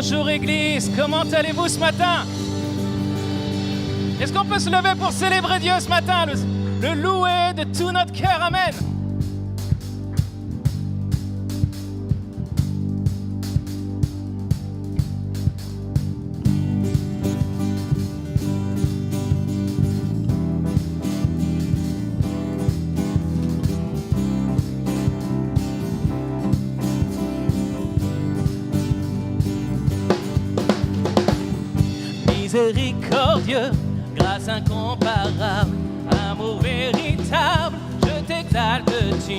Bonjour Église, comment allez-vous ce matin? Est-ce qu'on peut se lever pour célébrer Dieu ce matin, le louer de tout notre cœur? Amen. Miséricordieux, grâce incomparable, amour véritable, je t'exalte, tu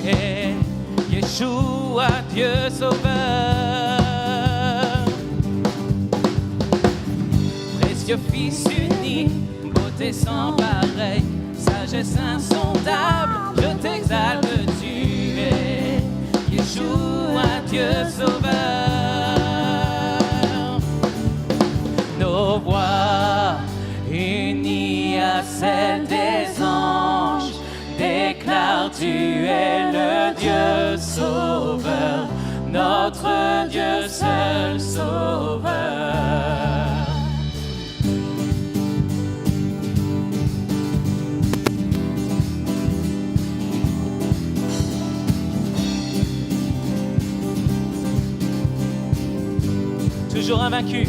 es Yeshua, Dieu sauveur. Précieux Fils uni, beauté sans pareil, sagesse insondable, je t'exalte, tu es Yeshua, Dieu sauveur. Nos voix unies à celles des anges déclarent tu es le Dieu sauveur, notre Dieu seul sauveur. Toujours invaincu.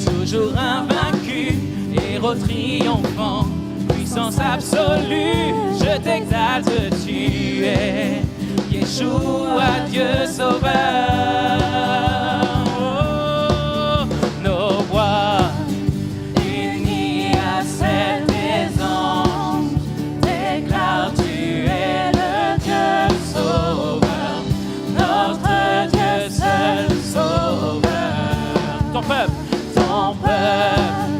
Toujours invaincu, héros triomphant, puissance absolue, je t'exalte, tu es Yeshua, Dieu sauveur. Oh, nos voix unies à celles des anges déclarent tu es le Dieu sauveur, notre Dieu seul sauveur. Ton peuple. Ton peuple,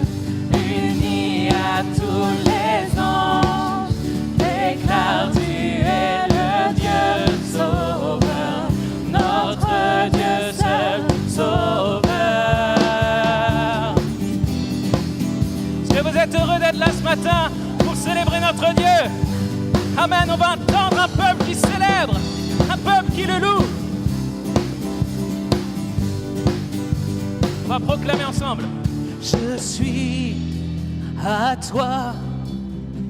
uni à tous les anges, déclare tu es le Dieu sauveur, notre Dieu seul sauveur. Est-ce que vous êtes heureux d'être là ce matin pour célébrer notre Dieu? Amen, on va entendre un peuple qui célèbre, un peuple qui le loue. On va proclamer ensemble. Je suis à toi,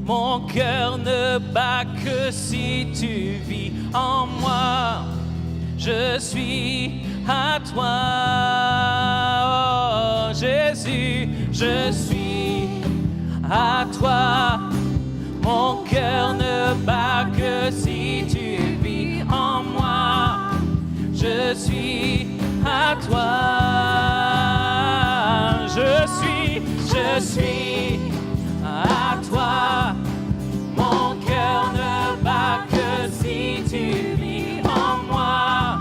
mon cœur ne bat que si tu vis en moi. Je suis à toi, oh Jésus, je suis à toi. Mon cœur ne bat que si tu vis en moi. Je suis à toi. Je suis à toi. Mon cœur ne bat que si tu vis en moi.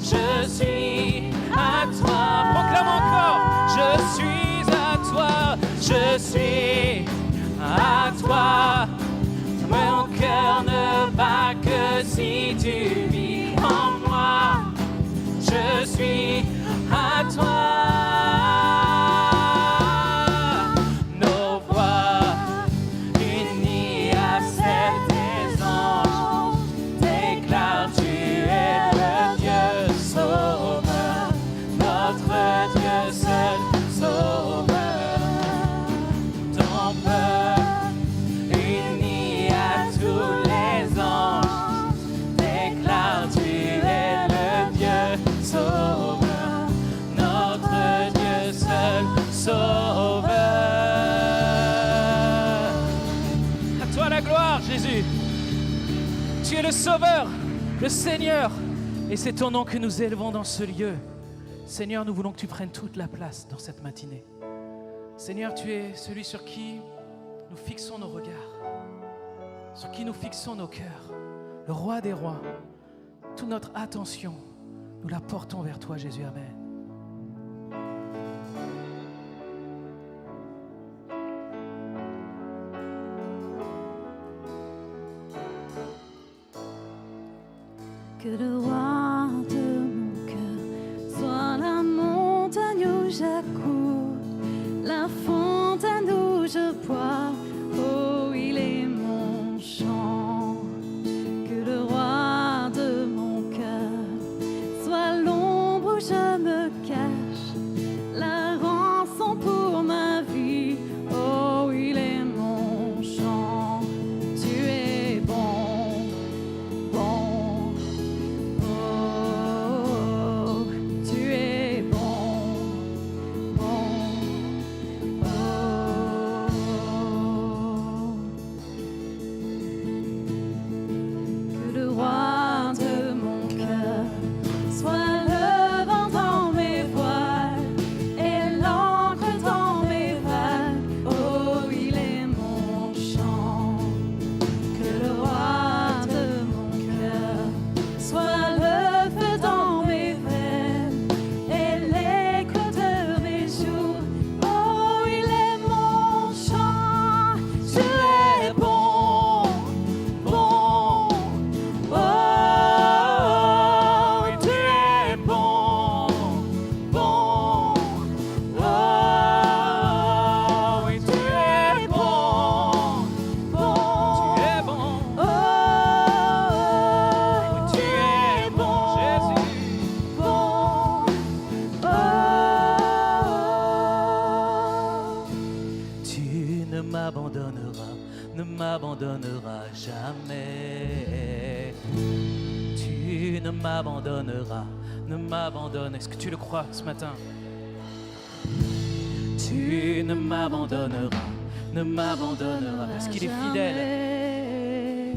Je suis à toi. Proclame encore. Je suis à toi. Je suis à toi. Mon cœur ne bat que si tu vis en moi. Je suis à toi. Sauveur. À toi la gloire, Jésus. Tu es le Sauveur, le Seigneur, et c'est ton nom que nous élevons dans ce lieu. Seigneur, nous voulons que tu prennes toute la place dans cette matinée. Seigneur, tu es celui sur qui nous fixons nos regards, sur qui nous fixons nos cœurs, le roi des rois. Toute notre attention, nous la portons vers toi, Jésus. Amen. Que le roi de mon cœur soit la montagne où j'accours, la fontaine où je bois, oh il est mon chant. Que le roi de mon cœur soit l'ombre m'abandonneras jamais. Tu ne m'abandonneras, ne m'abandonnes. Est-ce que tu le crois ce matin? Tu ne m'abandonneras, ne m'abandonneras, parce qu'il est fidèle.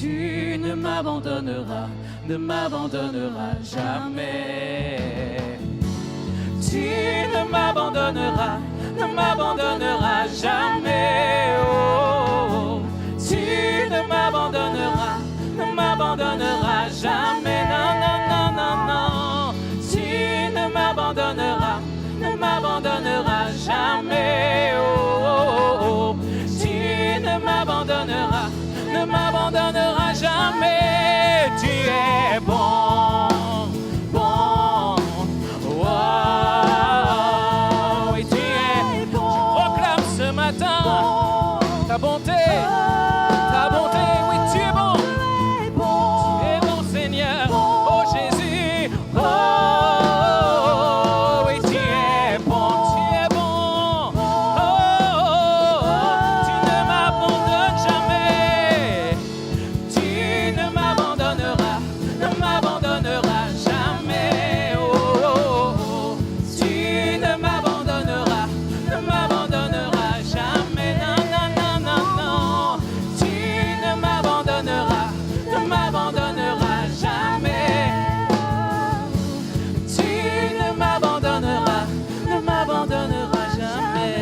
Tu ne m'abandonneras, ne m'abandonneras jamais. Tu ne m'abandonneras, ne m'abandonneras jamais. Oh, tu ne m'abandonneras, ne m'abandonneras jamais. Non, non, non, non, non. Tu ne m'abandonneras, ne m'abandonneras jamais. Oh, oh, oh. Tu ne m'abandonneras, ne m'abandonneras jamais. Tu es bon, bon. Wow. Et tu es bon. Je proclame ce matin ta bonté, ta bonté. Oui, tu es bon. Tu es bon, Seigneur. Oh Jésus. Oh, oui, tu es bon, tu es bon. Oh, tu ne m'abandonnes jamais. Tu ne m'abandonneras, ne m'abandonneras jamais. Oh, tu ne m'abandonneras, ne m'abandonneras jamais. Non, non, non, non, non. Tu ne m'abandonneras, ne m'abandonneras jamais. Tu ne m'abandonneras, ne m'abandonneras jamais.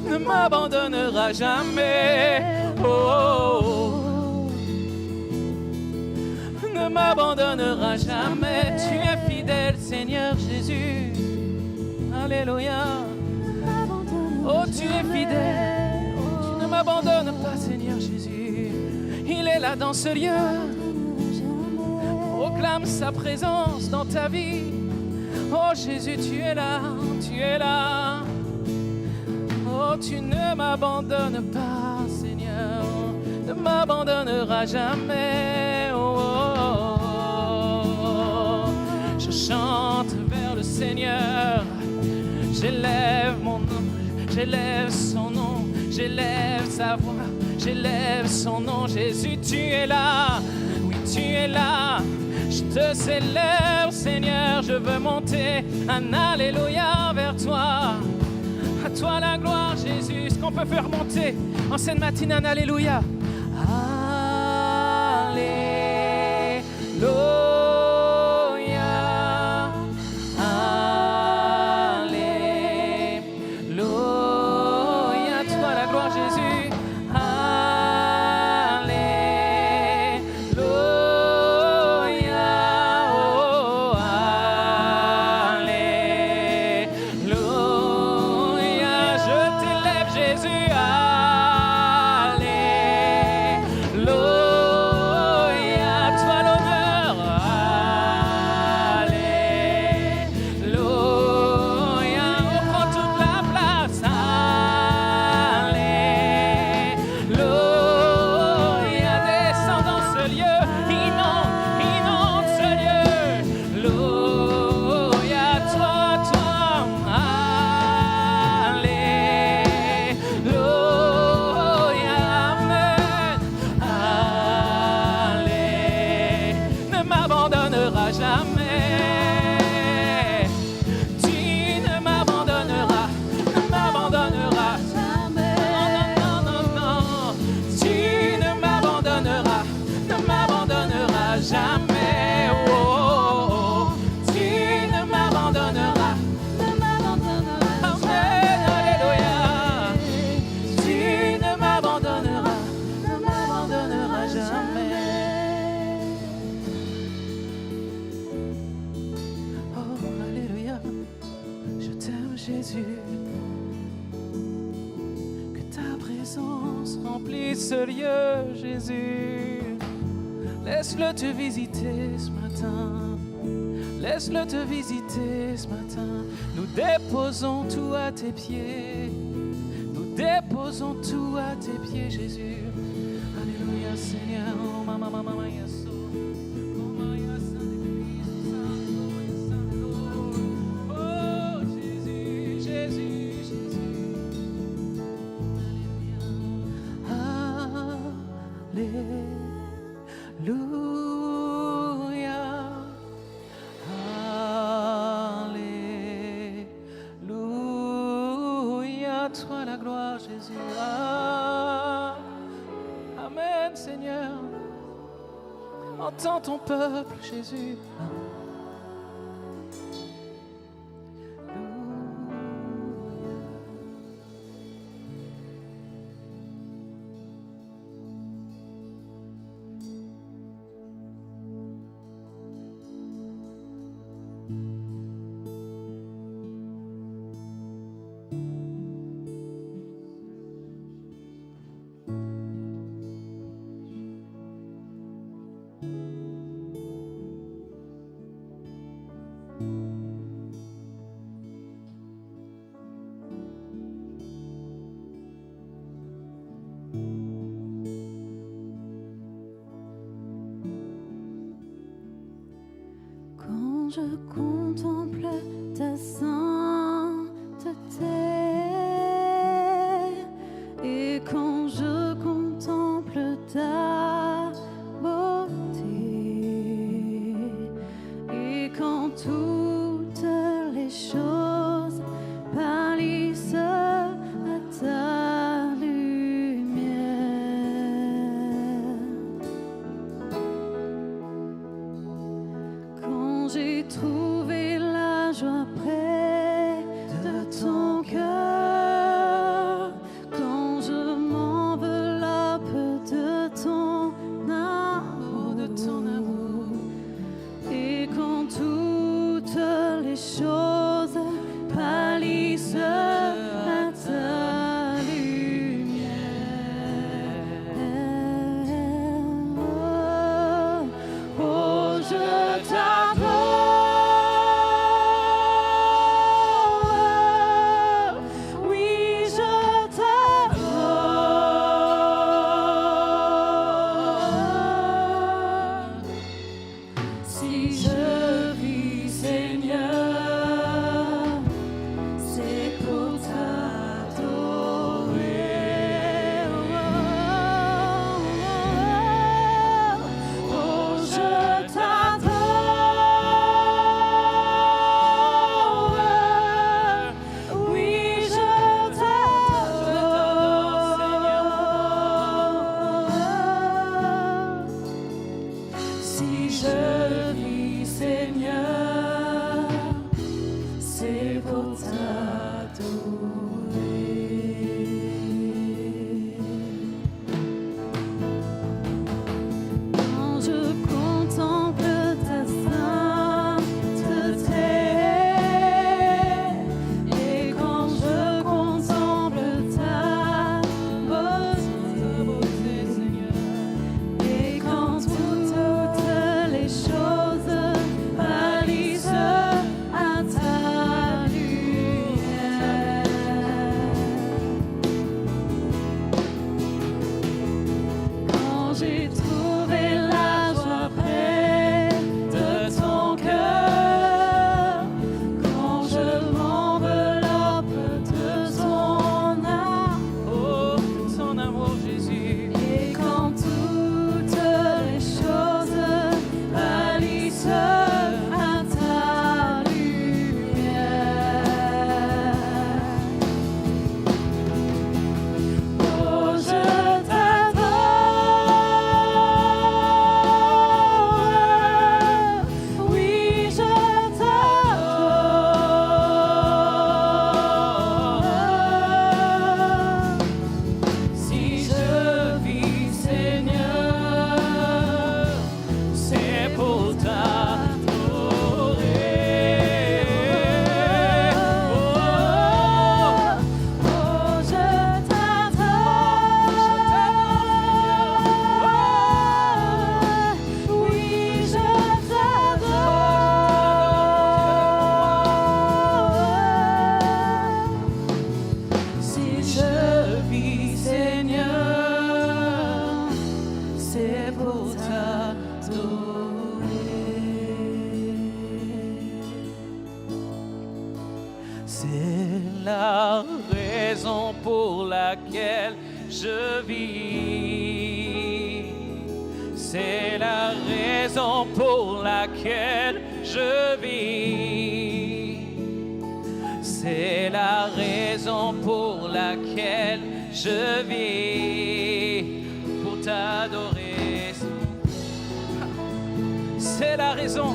Ne m'abandonneras jamais. Oh, oh, oh. Ne m'abandonneras jamais. Tu es fidèle, Seigneur Jésus. Alléluia. Oh, tu es fidèle. Tu ne m'abandonnes pas, Seigneur Jésus. Il est là dans ce lieu. Proclame sa présence dans ta vie. Oh Jésus, tu es là, tu es là. Oh, tu ne m'abandonnes pas, Seigneur. Ne m'abandonneras jamais. Oh, oh, oh. Je chante vers le Seigneur. J'élève mon nom, j'élève son nom, j'élève sa voix, j'élève son nom. Jésus, tu es là, oui, tu es là. Je te célèbre, Seigneur, je veux monter un alléluia vers toi. À toi la gloire, Jésus. Est-ce qu'on peut faire monter en cette matinée un alléluia? Alléluia. Alléluia. À toi la gloire, Jésus. Alléluia. Oh, alléluia. Je t'élève, Jésus. Alléluia. Toi l'honneur. Alléluia. On prend toute la place. Alléluia. Descends dans ce lieu. Inonde ce lieu. Alléluia. Toi. Alléluia. Amen. Allez. Ne m'abandonneras jamais. Tu ne m'abandonneras, ne m'abandonneras jamais. Non, non, non, non. Tu ne m'abandonneras, ne m'abandonneras jamais. Oh, oh, oh. Tu ne m'abandonneras, ne m'abandonneras jamais. Alléluia. Tu ne m'abandonneras, ne m'abandonneras jamais. Oh, alléluia. Je t'aime, Jésus. Que ta présence remplisse ce lieu, Jésus. Laisse-le te visiter ce matin. Laisse-le te visiter ce matin. Nous déposons tout à tes pieds. Nous déposons tout à tes pieds, Jésus. Alléluia, Seigneur. Oh, mama, mama, mama, yes, oh. Oh, mama, yes, oh, Jésus, Jésus, Jésus. la gloire, Jésus. Ah, amen, Seigneur. Entends ton peuple, Jésus. Quand je contemple ta sainteté et quand je contemple ta beauté et quand toutes les choses pâlissent à ta lumière, quand j'ai trouvé la joie près de ton cœur, quand je m'enveloppe de ton amour, et quand toutes les choses pâlissent à ta lumière, oh, je t'adore, oui, je t'adore. Si je vis, Seigneur, c'est pour t'adorer. Oh, je t'adore, oui, je t'adore. Si je vis, Seigneur, c'est pour t'adorer. Quand je contemple ta sainteté et quand je contemple ta beauté, et quand toutes les choses pâlissent à ta lumière, quand j'ai trouvé la joie près de ton cœur, quand je m'enveloppe de ton amour, Jésus, et quand toutes les choses pâlissent à ta lumière, oh, je t'adore, oui, je t'adore. Si je vis, Seigneur, c'est pour t'adorer. Oh, je t'adore, oui, je t'adore. Si je vis, Seigneur, c'est pour t'adorer. C'est la raison pour laquelle je vis. C'est la raison pour laquelle je vis. C'est la raison pour laquelle je vis, pour t'adorer. C'est la raison.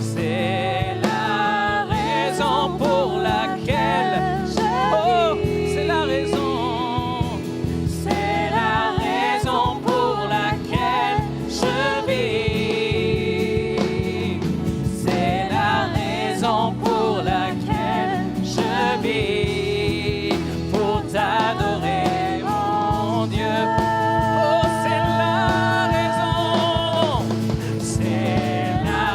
C'est la raison pour laquelle oh, c'est la raison. C'est la raison pour laquelle je vis. C'est la raison pour laquelle je vis, pour t'adorer, mon Dieu. Oh, c'est la raison. C'est la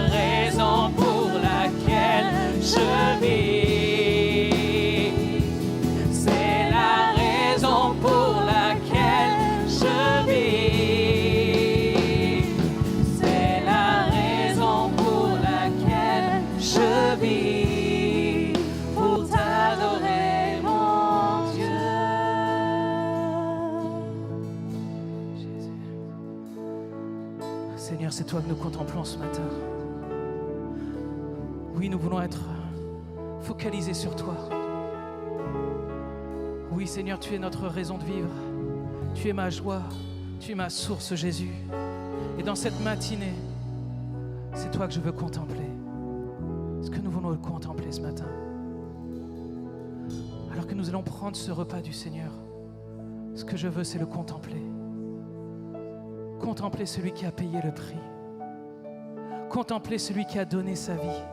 raison pour laquelle je vis. C'est la raison pour laquelle je vis. C'est la raison pour laquelle je vis, pour t'adorer, mon Dieu. Jésus. Seigneur, c'est toi que nous contemplons ce matin. Oui, nous voulons être focalisés sur toi. Oui, Seigneur, tu es notre raison de vivre. Tu es ma joie, tu es ma source, Jésus. Et dans cette matinée, c'est toi que je veux contempler. Est-ce que nous voulons le contempler ce matin? Alors que nous allons prendre ce repas du Seigneur, ce que je veux, c'est le contempler. Contempler celui qui a payé le prix. Contempler celui qui a donné sa vie.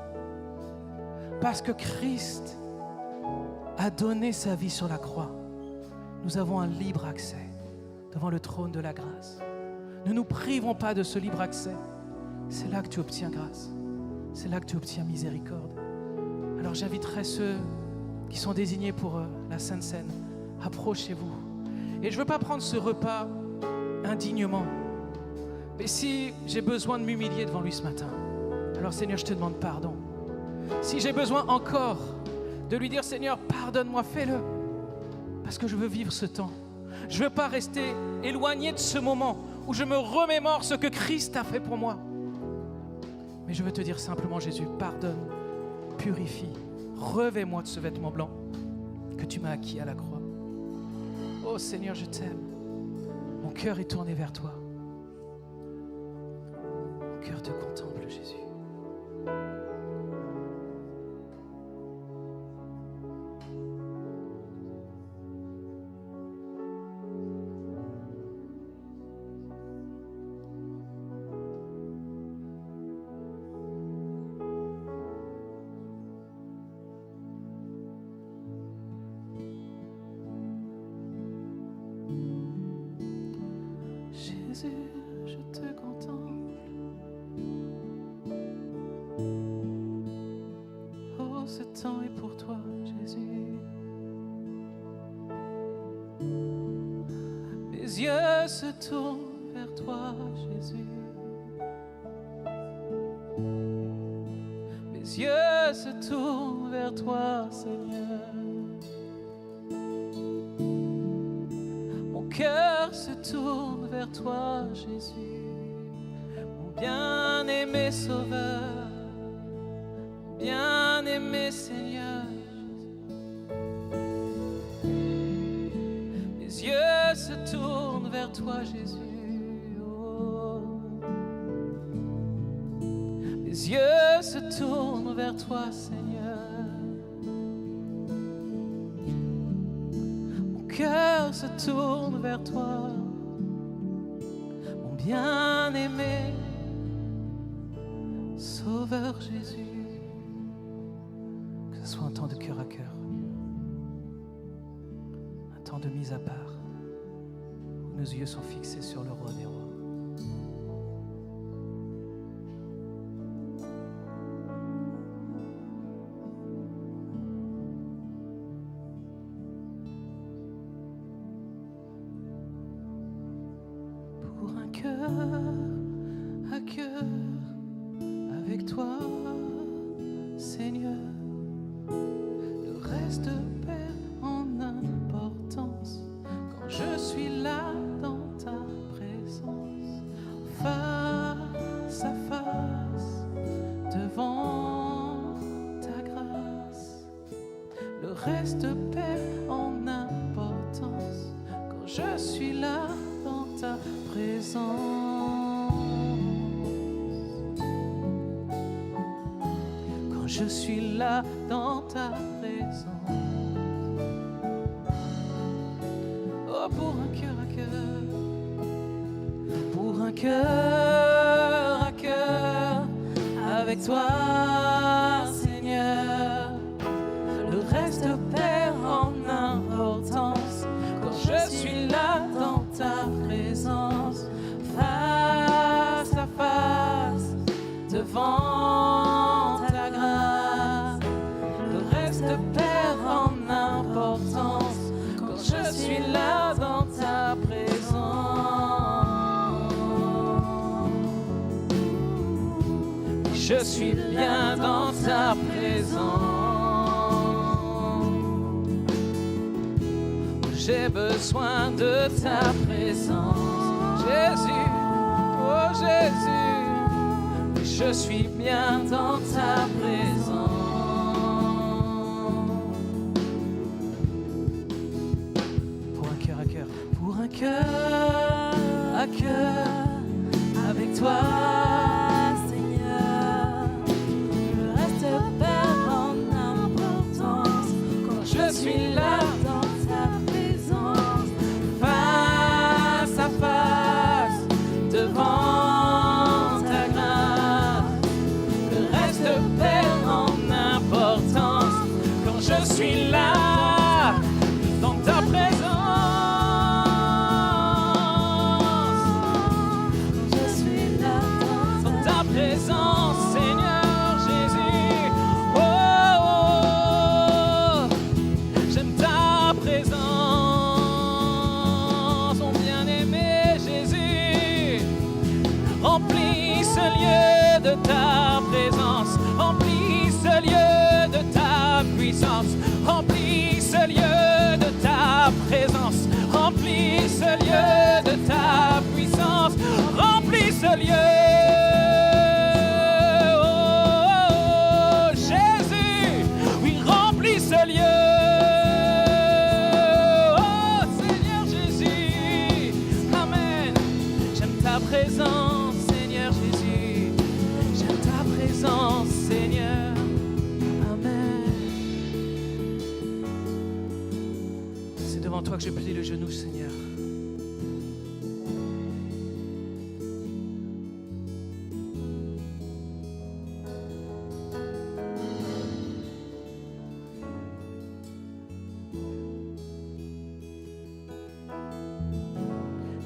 Parce que Christ a donné sa vie sur la croix, nous avons un libre accès devant le trône de la grâce. Ne nous privons pas de ce libre accès. C'est là que tu obtiens grâce. C'est là que tu obtiens miséricorde. Alors j'inviterai ceux qui sont désignés pour la Sainte Seine, approchez-vous. Et je ne veux pas prendre ce repas indignement. Mais si j'ai besoin de m'humilier devant lui ce matin, alors Seigneur, je te demande pardon. Si j'ai besoin encore de lui dire, Seigneur, pardonne-moi, fais-le. Parce que je veux vivre ce temps. Je ne veux pas rester éloigné de ce moment où je me remémore ce que Christ a fait pour moi. Mais je veux te dire simplement, Jésus, pardonne, purifie, revêt-moi de ce vêtement blanc que tu m'as acquis à la croix. Oh Seigneur, je t'aime. Mon cœur est tourné vers toi. Mon cœur te contemple, Jésus. Jésus, je te contemple. Oh, ce temps est pour toi, Jésus. Mes yeux se tournent vers toi, Jésus. Mes yeux se tournent vers toi, Seigneur. Mon cœur se tourne vers toi, Jésus, mon bien-aimé Sauveur, mon bien-aimé Seigneur. Mes yeux se tournent vers toi, Jésus. Oh. Mes yeux se tournent vers toi, Seigneur. Mon cœur se tourne vers toi, mon bien-aimé Sauveur Jésus. Que ce soit un temps de cœur à cœur, un temps de mise à part, où nos yeux sont fixés sur le roi des rois. Pour un cœur à cœur avec toi, Seigneur, le reste perd en importance quand je suis là dans ta présence, face à face devant ta reste perd en importance quand je suis là dans ta présence. Quand je suis là dans ta présence. Oh, pour un cœur à cœur, pour un cœur à cœur, avec toi, Seigneur, le reste perd en importance quand je suis là dans ta présence, face à face, devant ta grâce. Le reste perd en importance quand je suis là dans ta présence. Je suis bien dans ta présence. J'ai besoin de ta présence. Jésus, oh Jésus, je suis bien dans ta présence. Pour un cœur à cœur, pour un cœur à cœur, avec toi. Je suis là dans ta présence, face à face, devant ta grâce. Le reste perd en importance quand je suis là dans ta présence. Je suis là dans ta présence, Seigneur Jésus. Remplis ce lieu de ta présence, remplis ce lieu de ta puissance, remplis ce lieu de ta présence, remplis ce lieu de ta puissance, remplis ce lieu. Oh, Jésus, oui, remplis ce lieu. Oh, Seigneur Jésus, Amen. J'aime ta présence. Seigneur, Amen. C'est devant toi que je plie le genou, Seigneur.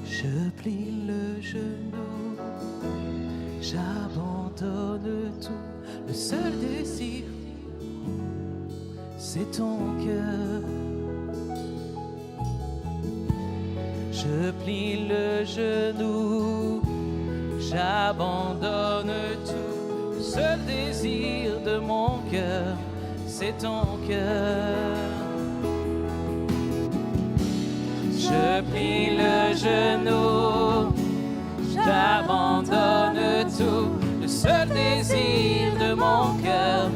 Je plie le genou, j'abandonne tout. Le seul désir, c'est ton cœur. Je plie le genou, j'abandonne tout. Le seul désir de mon cœur, c'est ton cœur. Je plie le genou, j'abandonne tout. Le seul désir de mon cœur,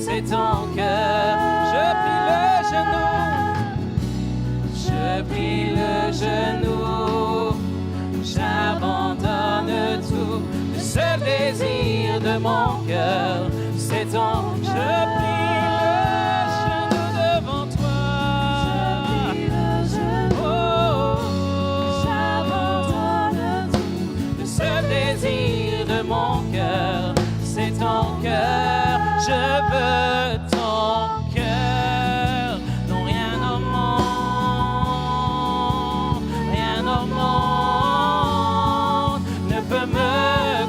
c'est ton cœur. Je plie le genou, je plie le genou, j'abandonne tout. Le seul désir de mon cœur, c'est ton. Je plie le genou devant toi. Oh, j'abandonne tout. Le seul désir de mon cœur, c'est ton cœur. Je veux ton cœur, non rien au monde, rien au monde ne peut me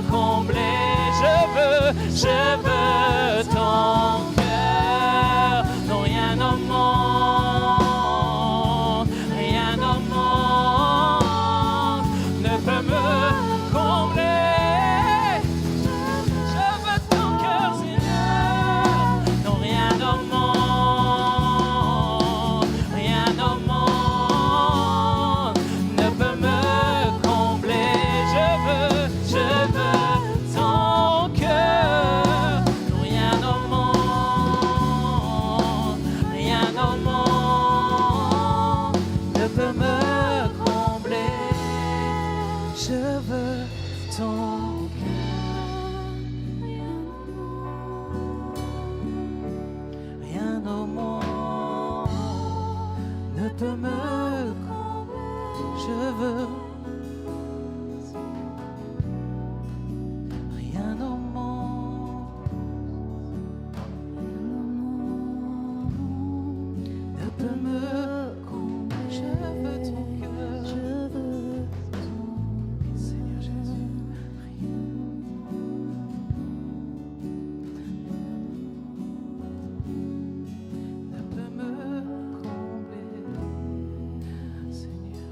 combler. Je veux ton cœur, non rien au monde, rien au monde ne peut me combler. Je veux ton cœur, Seigneur. peut me combler. Je veux rien au monde ne peut me combler. Je veux ton cœur. Je veux ton Seigneur Jésus, ne peut me combler, Seigneur.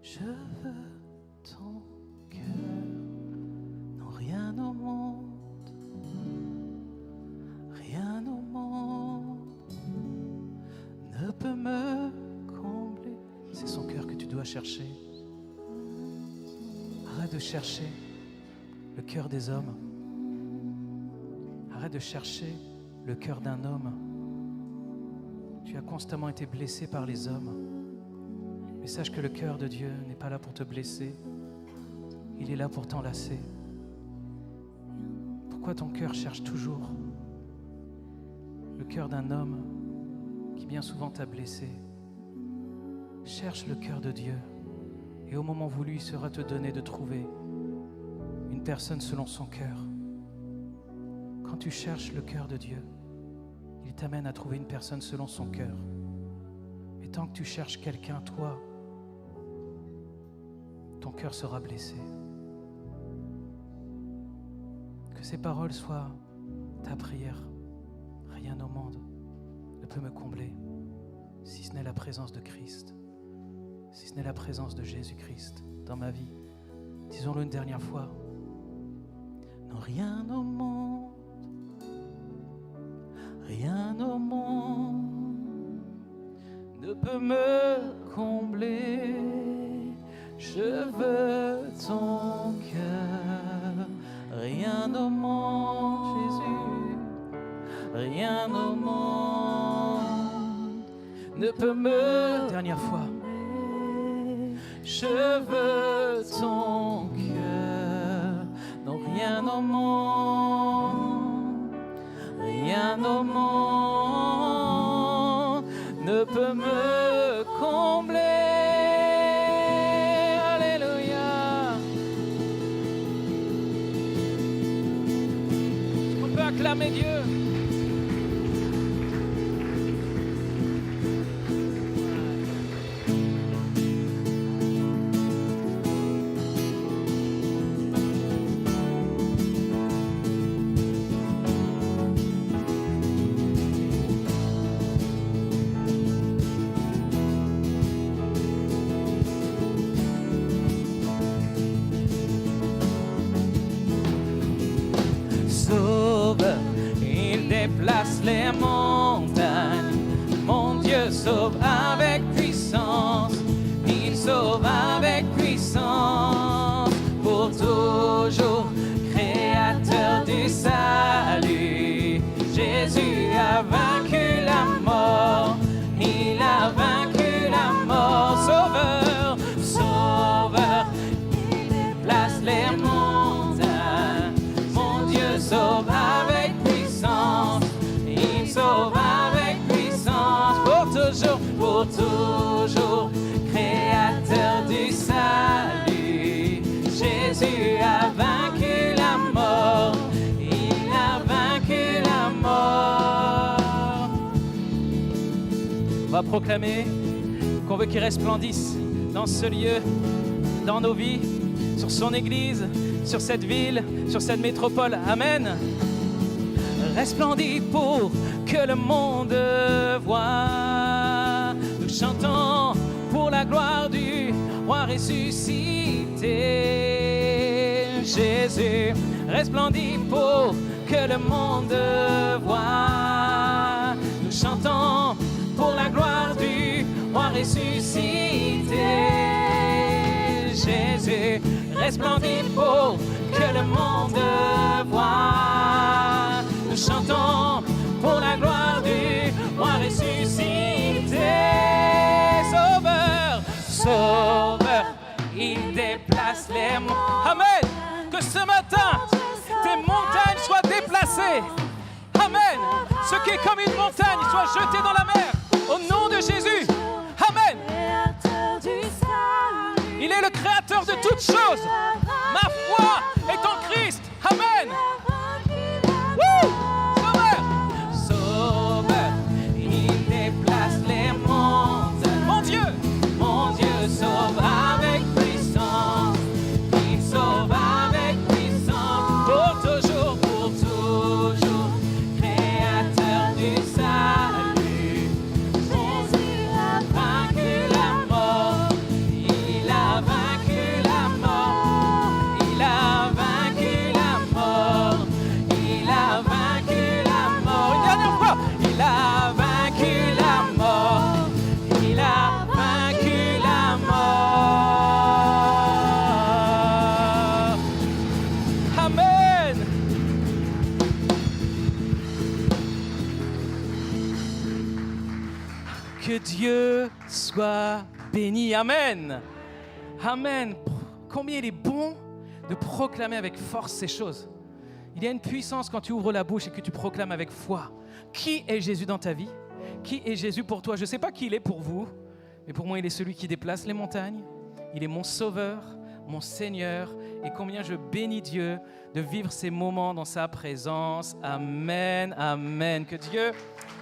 Je veux ton cœur, non rien au monde, rien au monde ne peut me combler. C'est son cœur que tu dois chercher. Arrête de chercher le cœur des hommes. Arrête de chercher le cœur d'un homme. Tu as constamment été blessé par les hommes. Mais sache que le cœur de Dieu n'est pas là pour te blesser. Il est là pour t'enlacer. Pourquoi ton cœur cherche toujours le cœur d'un homme qui bien souvent t'a blessé? Cherche le cœur de Dieu et au moment voulu, il sera te donné de trouver une personne selon son cœur. Quand tu cherches le cœur de Dieu, il t'amène à trouver une personne selon son cœur. Et tant que tu cherches quelqu'un, toi, ton cœur sera blessé. Que ces paroles soient ta prière. Rien au monde ne peut me combler, si ce n'est la présence de Christ, si ce n'est la présence de Jésus-Christ dans ma vie. Disons-le une dernière fois. Non, rien au monde, rien au monde ne peut me combler. Je veux ton cœur, rien au monde, Jésus, rien au monde ne peut me... Dernière fois. Je veux ton cœur, non rien au monde, rien au monde ne peut me combler. Acclamer Dieu. Déplace les montagnes, mon Dieu sauve avec puissance, il sauve avec puissance, pour toujours, créateur du salut. Jésus a vaincu la mort, il a vaincu la mort, sauveur, sauveur, il déplace les montagnes, mon Dieu sauve avec puissance, il sauve avec puissance, pour toujours, créateur du salut. Jésus a vaincu la mort. Il a vaincu la mort. On va proclamer qu'on veut qu'il resplendisse dans ce lieu, dans nos vies, sur son Église, sur cette ville, sur cette métropole. Amen. Resplendis pour que le monde voie. Nous chantons pour la gloire du roi ressuscité. Jésus resplendit pour que le monde voie. Nous chantons pour la gloire du roi ressuscité. Jésus resplendit pour que le monde voie. Nous chantons pour la gloire du roi ressuscité. Sauveur, Sauveur, il déplace les montagnes. Amen. Que ce matin, tes montagnes soient déplacées. Amen. Ce qui est comme une montagne soit jeté dans la mer. Au nom de Jésus. Amen. Il est le créateur de toutes choses. Ma foi est en Christ. Amen. Woo! Sauveur, Sauveur, il déplace les montagnes. Mon Dieu sauve avec puissance. Il sauve avec puissance. Pour toujours, créateur du salut. Jésus a vaincu la mort. Il a vaincu la mort. Il a vaincu la mort. Il a vaincu la mort. Une dernière fois. Il a vaincu la mort. Il a vaincu la mort. Amen. Que Dieu soit béni. Amen. Amen. Combien il est bon de proclamer avec force ces choses. Il y a une puissance quand tu ouvres la bouche et que tu proclames avec foi. Qui est Jésus dans ta vie? Qui est Jésus pour toi? Je ne sais pas qui il est pour vous, mais pour moi, il est celui qui déplace les montagnes. Il est mon sauveur, mon Seigneur. Et combien je bénis Dieu de vivre ces moments dans sa présence. Amen, amen. Que Dieu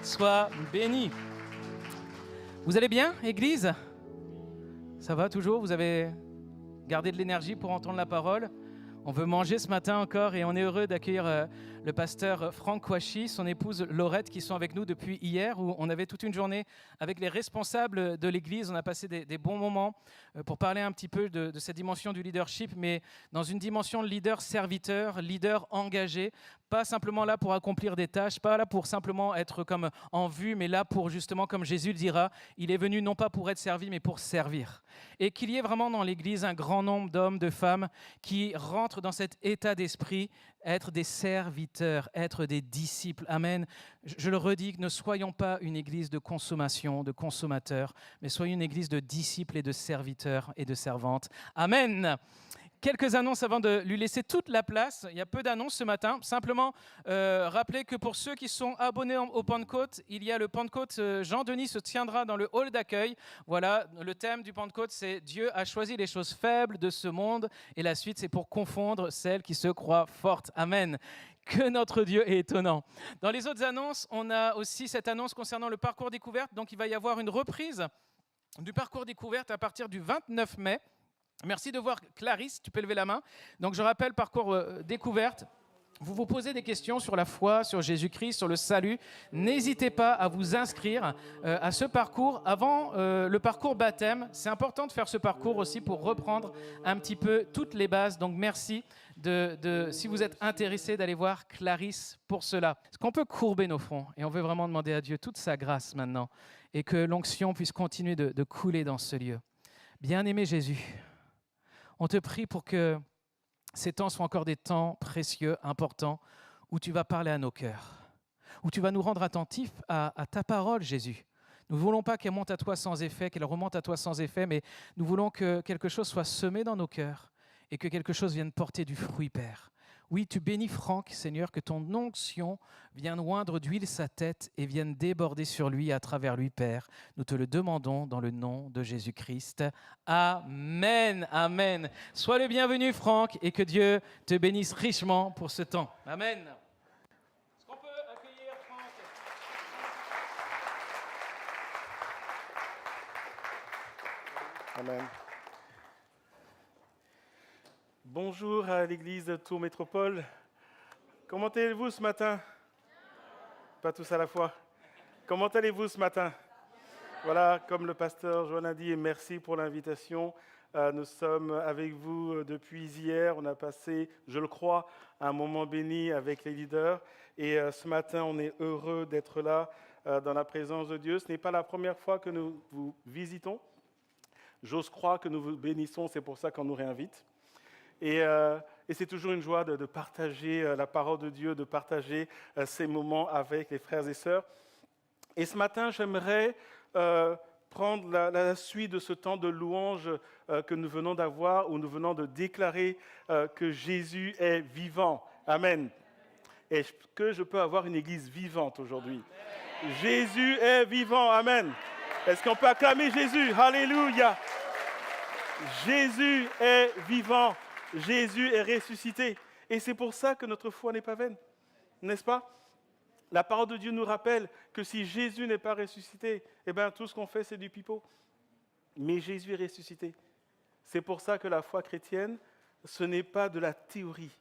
soit béni. Vous allez bien, Église? Ça va toujours? Vous avez gardé de l'énergie pour entendre la parole? On veut manger ce matin encore et on est heureux d'accueillir le pasteur Franck Kouachi, son épouse Laurette qui sont avec nous depuis hier où on avait toute une journée avec les responsables de l'Église. On a passé des bons moments pour parler un petit peu de cette dimension du leadership, mais dans une dimension de leader serviteur, leader engagé, pas simplement là pour accomplir des tâches, pas là pour simplement être comme en vue, mais là pour justement, comme Jésus le dira, il est venu non pas pour être servi, mais pour servir. Et qu'il y ait vraiment dans l'Église un grand nombre d'hommes, de femmes qui rentrent dans cet état d'esprit, être des serviteurs, être des disciples. Amen. Je le redis, ne soyons pas une église de consommation, de consommateurs, mais soyons une église de disciples et de serviteurs et de servantes. Amen. Quelques annonces avant de lui laisser toute la place. Il y a peu d'annonces ce matin. Simplement, rappeler que pour ceux qui sont abonnés au Pentecôte, il y a le Pentecôte Jean-Denis se tiendra dans le hall d'accueil. Voilà, le thème du Pentecôte, c'est « Dieu a choisi les choses faibles de ce monde » et la suite, c'est pour confondre celles qui se croient fortes. Amen. Que notre Dieu est étonnant. Dans les autres annonces, on a aussi cette annonce concernant le parcours découverte. Donc, il va y avoir une reprise du parcours découverte à partir du 29 mai. Merci de voir Clarisse, tu peux lever la main. Donc je rappelle, parcours découverte. Vous vous posez des questions sur la foi, sur Jésus-Christ, sur le salut. N'hésitez pas à vous inscrire à ce parcours avant le parcours baptême. C'est important de faire ce parcours aussi pour reprendre un petit peu toutes les bases. Donc merci si vous êtes intéressé d'aller voir Clarisse pour cela. Est-ce qu'on peut courber nos fronts et on veut vraiment demander à Dieu toute sa grâce maintenant et que l'onction puisse continuer de couler dans ce lieu. Bien-aimé Jésus, on te prie pour que ces temps soient encore des temps précieux, importants, où tu vas parler à nos cœurs, où tu vas nous rendre attentifs à ta parole, Jésus. Nous ne voulons pas qu'elle monte à toi sans effet, qu'elle remonte à toi sans effet, mais nous voulons que quelque chose soit semé dans nos cœurs et que quelque chose vienne porter du fruit, Père. Oui, tu bénis Franck, Seigneur, que ton onction vienne oindre d'huile sa tête et vienne déborder sur lui et à travers lui, Père. Nous te le demandons dans le nom de Jésus-Christ. Amen, amen. Sois le bienvenu, Franck, et que Dieu te bénisse richement pour ce temps. Amen. Est-ce qu'on peut accueillir Franck? Amen. Bonjour à l'église Tours Métropole. Comment allez-vous ce matin? Pas tous à la fois. Comment allez-vous ce matin? Voilà, comme le pasteur Joanne a dit, et merci pour l'invitation. Nous sommes avec vous depuis hier. On a passé, je le crois, un moment béni avec les leaders. Et ce matin, on est heureux d'être là dans la présence de Dieu. Ce n'est pas la première fois que nous vous visitons. J'ose croire que nous vous bénissons, c'est pour ça qu'on nous réinvite. Et c'est toujours une joie de partager la parole de Dieu, de partager ces moments avec les frères et sœurs. Et ce matin, j'aimerais prendre la suite de ce temps de louange que nous venons d'avoir, où nous venons de déclarer que Jésus est vivant. Amen. Et que je peux avoir une église vivante aujourd'hui. Amen. Jésus est vivant. Amen. Est-ce qu'on peut acclamer Jésus? Alléluia. Jésus est vivant. Jésus est ressuscité. Et c'est pour ça que notre foi n'est pas vaine. N'est-ce pas? La parole de Dieu nous rappelle que si Jésus n'est pas ressuscité, eh bien, tout ce qu'on fait, c'est du pipeau. Mais Jésus est ressuscité. C'est pour ça que la foi chrétienne, ce n'est pas de la théorie.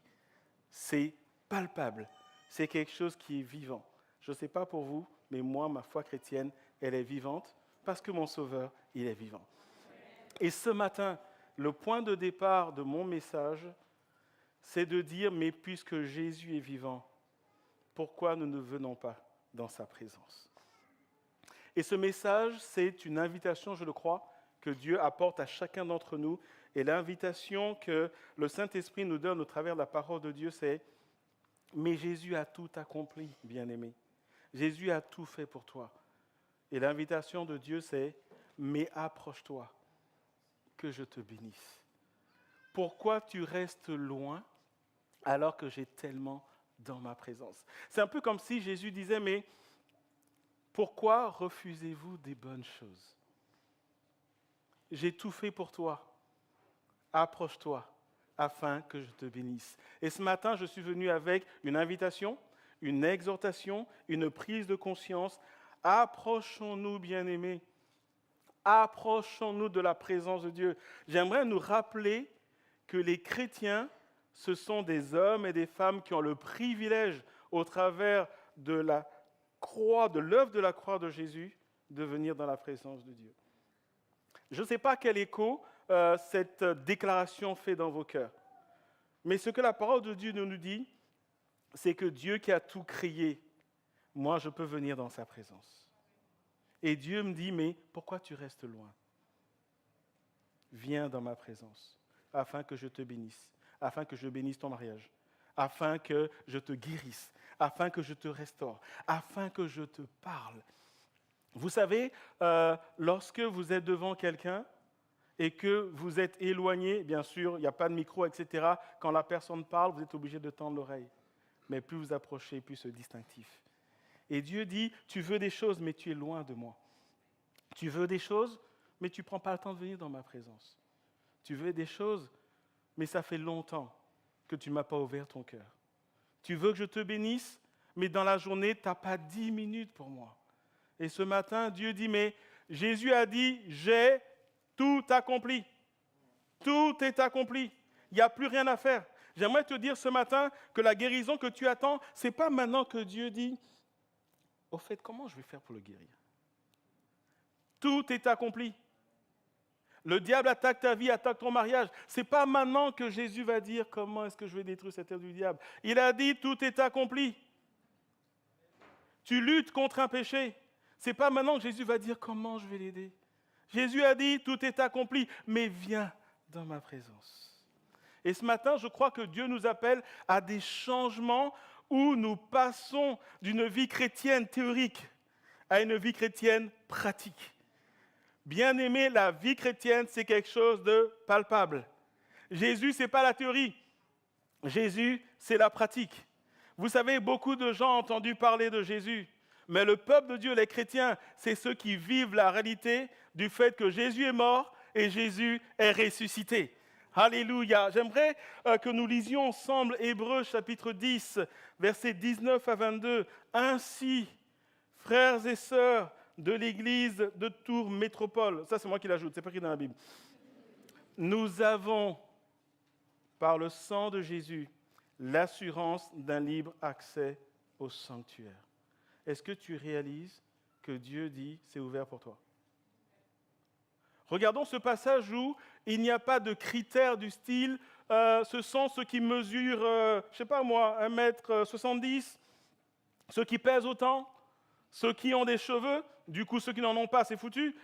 C'est palpable. C'est quelque chose qui est vivant. Je ne sais pas pour vous, mais moi, ma foi chrétienne, elle est vivante parce que mon Sauveur, il est vivant. Et ce matin, le point de départ de mon message, c'est de dire, mais puisque Jésus est vivant, pourquoi nous ne venons pas dans sa présence? Et ce message, c'est une invitation, je le crois, que Dieu apporte à chacun d'entre nous. Et l'invitation que le Saint-Esprit nous donne au travers de la parole de Dieu, c'est « Mais Jésus a tout accompli, bien-aimé. Jésus a tout fait pour toi. » Et l'invitation de Dieu, c'est « Mais approche-toi, que je te bénisse. Pourquoi tu restes loin alors que j'ai tellement dans ma présence? » C'est un peu comme si Jésus disait, mais pourquoi refusez-vous des bonnes choses? J'ai tout fait pour toi. Approche-toi afin que je te bénisse. Et ce matin, je suis venu avec une invitation, une exhortation, une prise de conscience. Approchons-nous, bien-aimés. Approchons-nous de la présence de Dieu. J'aimerais nous rappeler que les chrétiens, ce sont des hommes et des femmes qui ont le privilège, au travers de la croix, de l'œuvre de la croix de Jésus, de venir dans la présence de Dieu. Je ne sais pas quel écho cette déclaration fait dans vos cœurs. Mais ce que la parole de Dieu nous dit, c'est que Dieu qui a tout créé, moi je peux venir dans sa présence. Et Dieu me dit, mais pourquoi tu restes loin? Viens dans ma présence, afin que je te bénisse, afin que je bénisse ton mariage, afin que je te guérisse, afin que je te restaure, afin que je te parle. Vous savez, lorsque vous êtes devant quelqu'un et que vous êtes éloigné, bien sûr, il n'y a pas de micro, etc. Quand la personne parle, vous êtes obligé de tendre l'oreille. Mais plus vous approchez, plus c'est distinctif. Et Dieu dit, tu veux des choses, mais tu es loin de moi. Tu veux des choses, mais tu ne prends pas le temps de venir dans ma présence. Tu veux des choses, mais ça fait longtemps que tu ne m'as pas ouvert ton cœur. Tu veux que je te bénisse, mais dans la journée, tu n'as pas 10 minutes pour moi. Et ce matin, Dieu dit, mais Jésus a dit, j'ai tout accompli. Tout est accompli. Il n'y a plus rien à faire. J'aimerais te dire ce matin que la guérison que tu attends, ce n'est pas maintenant que Dieu dit, au fait, comment je vais faire pour le guérir? Tout est accompli. Le diable attaque ta vie, attaque ton mariage. Ce n'est pas maintenant que Jésus va dire comment est-ce que je vais détruire cette œuvre du diable. Il a dit tout est accompli. Tu luttes contre un péché. Ce n'est pas maintenant que Jésus va dire comment je vais l'aider. Jésus a dit tout est accompli, mais viens dans ma présence. Et ce matin, je crois que Dieu nous appelle à des changements où nous passons d'une vie chrétienne théorique à une vie chrétienne pratique. Bien-aimé, la vie chrétienne, c'est quelque chose de palpable. Jésus, ce n'est pas la théorie. Jésus, c'est la pratique. Vous savez, beaucoup de gens ont entendu parler de Jésus, mais le peuple de Dieu, les chrétiens, c'est ceux qui vivent la réalité du fait que Jésus est mort et Jésus est ressuscité. Alléluia. J'aimerais que nous lisions ensemble Hébreux chapitre 10, versets 19 à 22. Ainsi, frères et sœurs de l'église de Tours Métropole, ça c'est moi qui l'ajoute, c'est pas écrit dans la Bible. Nous avons, par le sang de Jésus, l'assurance d'un libre accès au sanctuaire. Est-ce que tu réalises que Dieu dit c'est ouvert pour toi? Regardons ce passage où il n'y a pas de critères du style ce sont ceux qui mesurent, je ne sais pas moi, 1m70, ceux qui pèsent autant, ceux qui ont des cheveux, du coup ceux qui n'en ont pas, c'est foutu.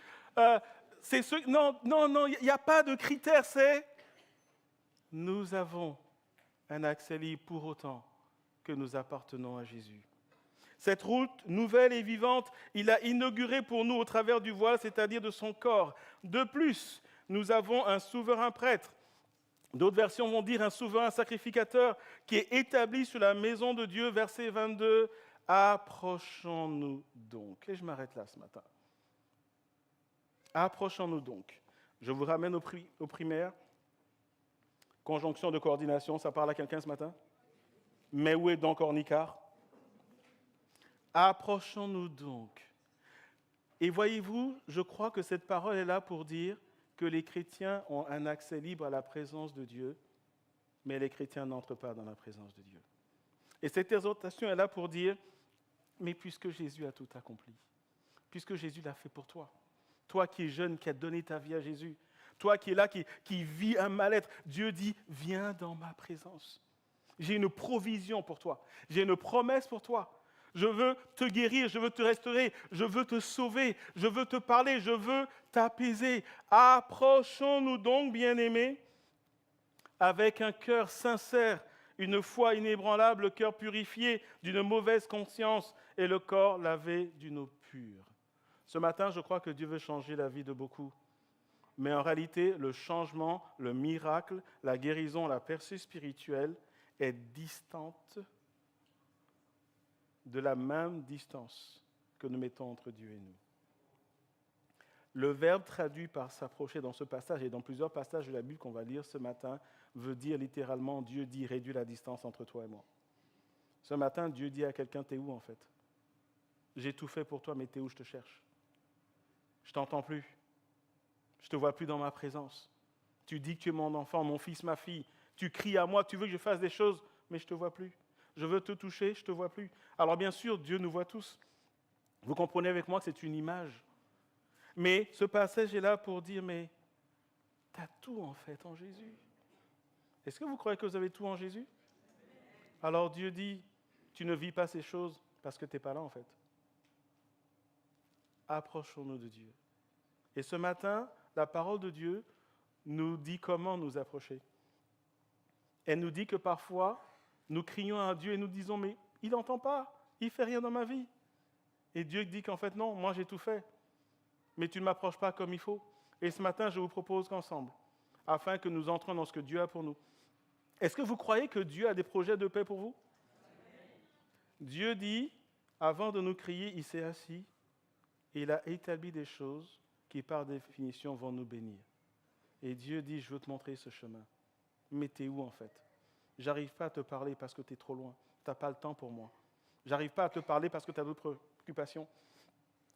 Non, il n'y a pas de critères, c'est nous avons un accès libre pour autant que nous appartenons à Jésus. Cette route nouvelle et vivante, il a inaugurée pour nous au travers du voile, c'est-à-dire de son corps. De plus, nous avons un souverain prêtre. D'autres versions vont dire un souverain sacrificateur qui est établi sur la maison de Dieu. Verset 22, approchons-nous donc. Et je m'arrête là ce matin. Approchons-nous donc. Je vous ramène au primaire. Conjonction de coordination, ça parle à quelqu'un ce matin? Mais où est donc Ornicard? Approchons-nous donc. Et voyez-vous, je crois que cette parole est là pour dire que les chrétiens ont un accès libre à la présence de Dieu, mais les chrétiens n'entrent pas dans la présence de Dieu. Et cette exhortation est là pour dire, mais puisque Jésus a tout accompli, puisque Jésus l'a fait pour toi, toi qui es jeune, qui as donné ta vie à Jésus, toi qui es là, qui vis un mal-être, Dieu dit, viens dans ma présence. J'ai une provision pour toi, j'ai une promesse pour toi. Je veux te guérir, je veux te restaurer, je veux te sauver, je veux te parler, je veux t'apaiser. Approchons-nous donc, bien-aimés, avec un cœur sincère, une foi inébranlable, le cœur purifié d'une mauvaise conscience et le corps lavé d'une eau pure. Ce matin, je crois que Dieu veut changer la vie de beaucoup. Mais en réalité, le changement, le miracle, la guérison, la percée spirituelle est distante de la même distance que nous mettons entre Dieu et nous. Le verbe traduit par s'approcher dans ce passage et dans plusieurs passages de la Bible qu'on va lire ce matin veut dire littéralement, Dieu dit, réduis la distance entre toi et moi. Ce matin, Dieu dit à quelqu'un, t'es où en fait? J'ai tout fait pour toi, mais t'es où? Je te cherche. Je t'entends plus. Je te vois plus dans ma présence. Tu dis que tu es mon enfant, mon fils, ma fille. Tu cries à moi, tu veux que je fasse des choses, mais je te vois plus. Je veux te toucher, je ne te vois plus. Alors bien sûr, Dieu nous voit tous. Vous comprenez avec moi que c'est une image. Mais ce passage est là pour dire, mais tu as tout en fait en Jésus. Est-ce que vous croyez que vous avez tout en Jésus? Alors Dieu dit, tu ne vis pas ces choses parce que tu n'es pas là en fait. Approchons-nous de Dieu. Et ce matin, la parole de Dieu nous dit comment nous approcher. Elle nous dit que parfois, nous crions à Dieu et nous disons, mais il n'entend pas, il ne fait rien dans ma vie. Et Dieu dit qu'en fait, non, moi j'ai tout fait, mais tu ne m'approches pas comme il faut. Et ce matin, je vous propose qu'ensemble, afin que nous entrions dans ce que Dieu a pour nous. Est-ce que vous croyez que Dieu a des projets de paix pour vous? Dieu dit, avant de nous crier, il s'est assis et il a établi des choses qui, par définition, vont nous bénir. Et Dieu dit, je veux te montrer ce chemin. Mais t'es où en fait? J'arrive pas à te parler parce que tu es trop loin. Tu n'as pas le temps pour moi. J'arrive pas à te parler parce que tu as d'autres préoccupations.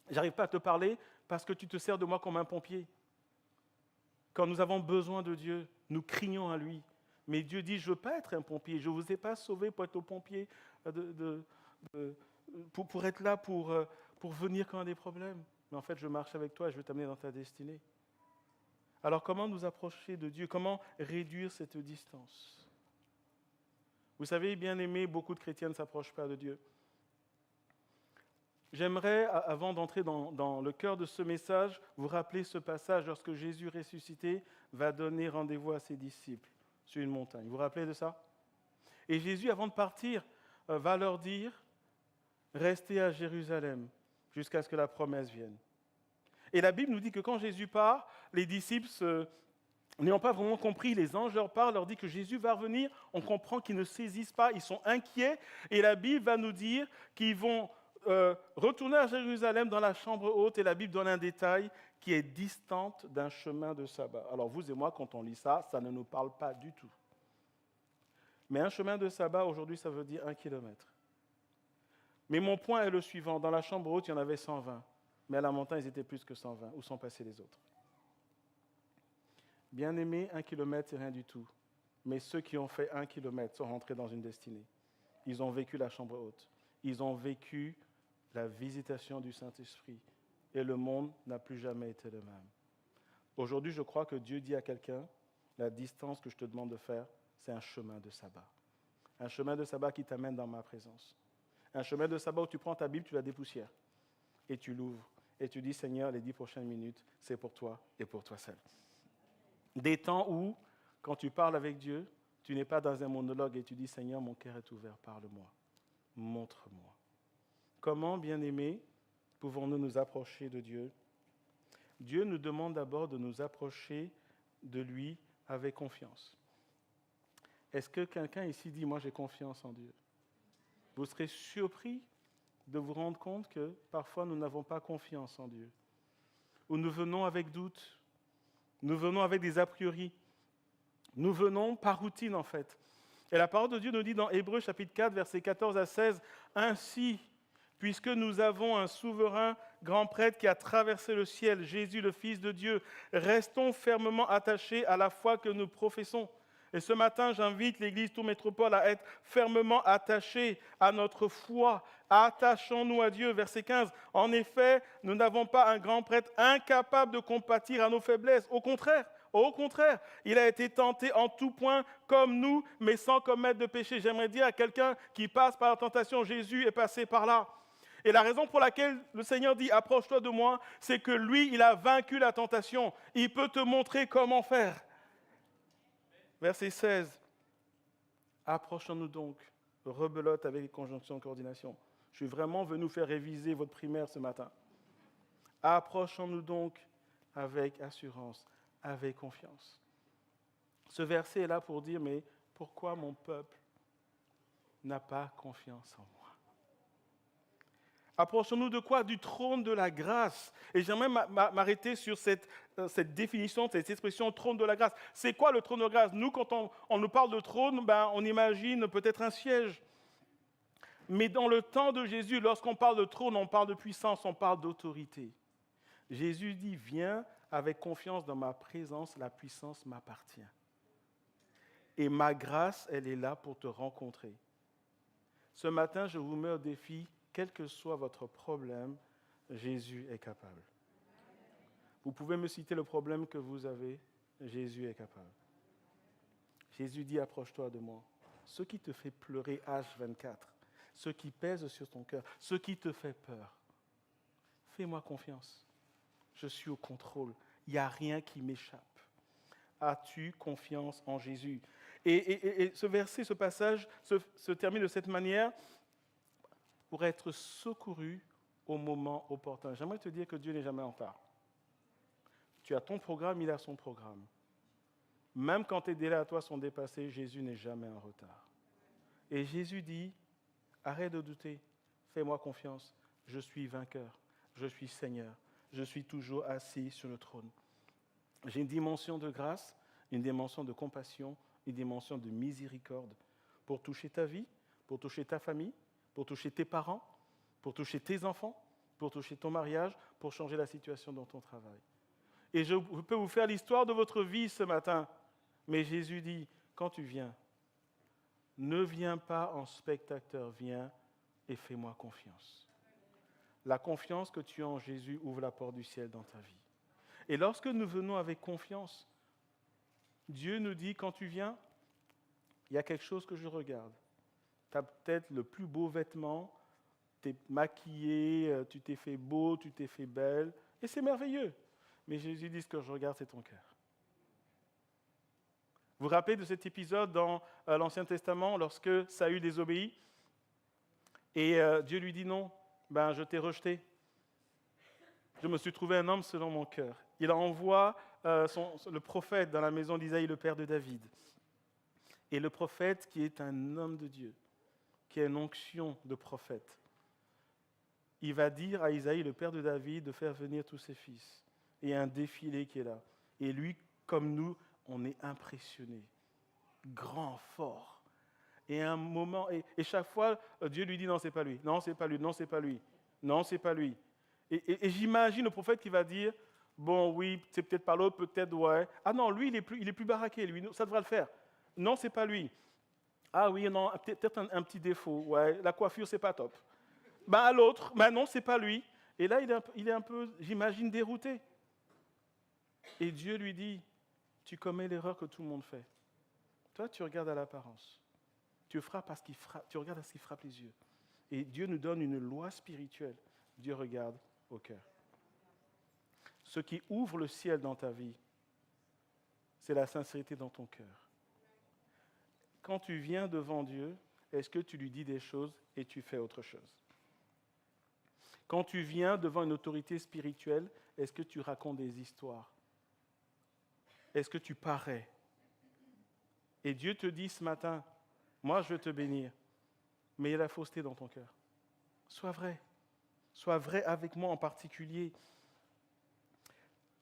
J'arrive pas à te parler parce que tu te sers de moi comme un pompier. Quand nous avons besoin de Dieu, nous crions à lui. Mais Dieu dit, je ne veux pas être un pompier. Je ne vous ai pas sauvé pour être au pompier, pour être là, pour venir quand il y a des problèmes. Mais en fait, je marche avec toi et je veux t'amener dans ta destinée. Alors, comment nous approcher de Dieu? Comment réduire cette distance? Vous savez, bien aimé, beaucoup de chrétiens ne s'approchent pas de Dieu. J'aimerais, avant d'entrer dans le cœur de ce message, vous rappeler ce passage lorsque Jésus ressuscité va donner rendez-vous à ses disciples sur une montagne. Vous vous rappelez de ça? Et Jésus, avant de partir, va leur dire, restez à Jérusalem jusqu'à ce que la promesse vienne. Et la Bible nous dit que quand Jésus part, les disciples n'ayant pas vraiment compris, les anges leur parlent, leur disent que Jésus va revenir. On comprend qu'ils ne saisissent pas, ils sont inquiets. Et la Bible va nous dire qu'ils vont retourner à Jérusalem dans la chambre haute. Et la Bible donne un détail qui est distante d'un chemin de sabbat. Alors vous et moi, quand on lit ça, ça ne nous parle pas du tout. Mais un chemin de sabbat, aujourd'hui, ça veut dire 1 kilomètre. Mais mon point est le suivant. Dans la chambre haute, il y en avait 120. Mais à la montagne, ils étaient plus que 120. Où sont passés les autres? Bien-aimés, 1 kilomètre, c'est rien du tout. Mais ceux qui ont fait 1 kilomètre sont rentrés dans une destinée. Ils ont vécu la chambre haute. Ils ont vécu la visitation du Saint-Esprit. Et le monde n'a plus jamais été le même. Aujourd'hui, je crois que Dieu dit à quelqu'un, la distance que je te demande de faire, c'est un chemin de sabbat. Un chemin de sabbat qui t'amène dans ma présence. Un chemin de sabbat où tu prends ta Bible, tu la dépoussières. Et tu l'ouvres. Et tu dis, Seigneur, les 10 prochaines minutes, c'est pour toi et pour toi seul. Des temps où, quand tu parles avec Dieu, tu n'es pas dans un monologue et tu dis, Seigneur, mon cœur est ouvert, parle-moi, montre-moi. Comment, bien-aimés, pouvons-nous nous approcher de Dieu? Dieu nous demande d'abord de nous approcher de lui avec confiance. Est-ce que quelqu'un ici dit, moi j'ai confiance en Dieu? Vous serez surpris de vous rendre compte que parfois nous n'avons pas confiance en Dieu. Ou nous venons avec doute. Nous venons avec des a priori. Nous venons par routine, en fait. Et la parole de Dieu nous dit dans Hébreux, chapitre 4, versets 14 à 16, « Ainsi, puisque nous avons un souverain grand prêtre qui a traversé le ciel, Jésus, le Fils de Dieu, restons fermement attachés à la foi que nous professons. » Et ce matin, j'invite l'Église Tours Métropole à être fermement attachée à notre foi. Attachons-nous à Dieu. Verset 15. En effet, nous n'avons pas un grand prêtre incapable de compatir à nos faiblesses. Au contraire, il a été tenté en tout point comme nous, mais sans commettre de péché. J'aimerais dire à quelqu'un qui passe par la tentation, Jésus est passé par là. Et la raison pour laquelle le Seigneur dit « Approche-toi de moi », c'est que lui, il a vaincu la tentation. Il peut te montrer comment faire. Verset 16. Approchons-nous donc, rebelote avec les conjonctions de coordination. Je suis vraiment venu faire réviser votre primaire ce matin. Approchons-nous donc avec assurance, avec confiance. Ce verset est là pour dire, mais pourquoi mon peuple n'a pas confiance en moi? Approchons-nous de quoi? Du trône de la grâce. Et j'aimerais m'arrêter sur cette définition, cette expression trône de la grâce. C'est quoi le trône de la grâce? Nous, quand on nous parle de trône, on imagine peut-être un siège. Mais dans le temps de Jésus, lorsqu'on parle de trône, on parle de puissance, on parle d'autorité. Jésus dit, viens avec confiance dans ma présence, la puissance m'appartient. Et ma grâce, elle est là pour te rencontrer. Ce matin, je vous mets au défi, quel que soit votre problème, Jésus est capable. Vous pouvez me citer le problème que vous avez, Jésus est capable. Jésus dit, approche-toi de moi. Ce qui te fait pleurer H24, ce qui pèse sur ton cœur, ce qui te fait peur, fais-moi confiance. Je suis au contrôle. Il n'y a rien qui m'échappe. As-tu confiance en Jésus? Et ce verset, ce passage se termine de cette manière pour être secouru au moment opportun. J'aimerais te dire que Dieu n'est jamais en retard. Tu as ton programme, il a son programme. Même quand tes délais à toi sont dépassés, Jésus n'est jamais en retard. Et Jésus dit, arrête de douter, fais-moi confiance, je suis vainqueur, je suis Seigneur, je suis toujours assis sur le trône. J'ai une dimension de grâce, une dimension de compassion, une dimension de miséricorde pour toucher ta vie, pour toucher ta famille, pour toucher tes parents, pour toucher tes enfants, pour toucher ton mariage, pour changer la situation dans ton travail. Et je peux vous faire l'histoire de votre vie ce matin. Mais Jésus dit, quand tu viens, ne viens pas en spectateur, viens et fais-moi confiance. La confiance que tu as en Jésus ouvre la porte du ciel dans ta vie. Et lorsque nous venons avec confiance, Dieu nous dit, quand tu viens, il y a quelque chose que je regarde. Tu as peut-être le plus beau vêtement, tu es maquillé, tu t'es fait beau, tu t'es fait belle, et c'est merveilleux. Mais Jésus dit, ce que je regarde, c'est ton cœur. Vous vous rappelez de cet épisode dans l'Ancien Testament, lorsque Saül désobéit, et Dieu lui dit non, je t'ai rejeté. Je me suis trouvé un homme selon mon cœur. Il envoie le prophète dans la maison d'Isaïe, le père de David. Et le prophète qui est un homme de Dieu, qui a une onction de prophète, il va dire à Isaïe, le père de David, de faire venir tous ses fils. Et il y a un défilé qui est là. Et lui, comme nous, on est impressionné. Grand, fort. Et à un moment, et chaque fois, Dieu lui dit, non, c'est pas lui. Non, c'est pas lui. Non, c'est pas lui. Non, c'est pas lui. Et j'imagine le prophète qui va dire, bon, oui, c'est peut-être pas l'autre, peut-être, ouais. Ah non, lui, il est plus baraqué, lui, ça devrait le faire. Non, c'est pas lui. Ah oui, non, peut-être un petit défaut, ouais, la coiffure, c'est pas top. Ben à l'autre, ben non, c'est pas lui. Et là, il est un peu, j'imagine, dérouté. Et Dieu lui dit, tu commets l'erreur que tout le monde fait. Toi, tu regardes à l'apparence. Tu regardes à ce qui frappe les yeux. Et Dieu nous donne une loi spirituelle. Dieu regarde au cœur. Ce qui ouvre le ciel dans ta vie, c'est la sincérité dans ton cœur. Quand tu viens devant Dieu, est-ce que tu lui dis des choses et tu fais autre chose? Quand tu viens devant une autorité spirituelle, est-ce que tu racontes des histoires? Est-ce que tu parais? Et Dieu te dit ce matin, moi je veux te bénir, mais il y a la fausseté dans ton cœur. Sois vrai. Sois vrai avec moi en particulier.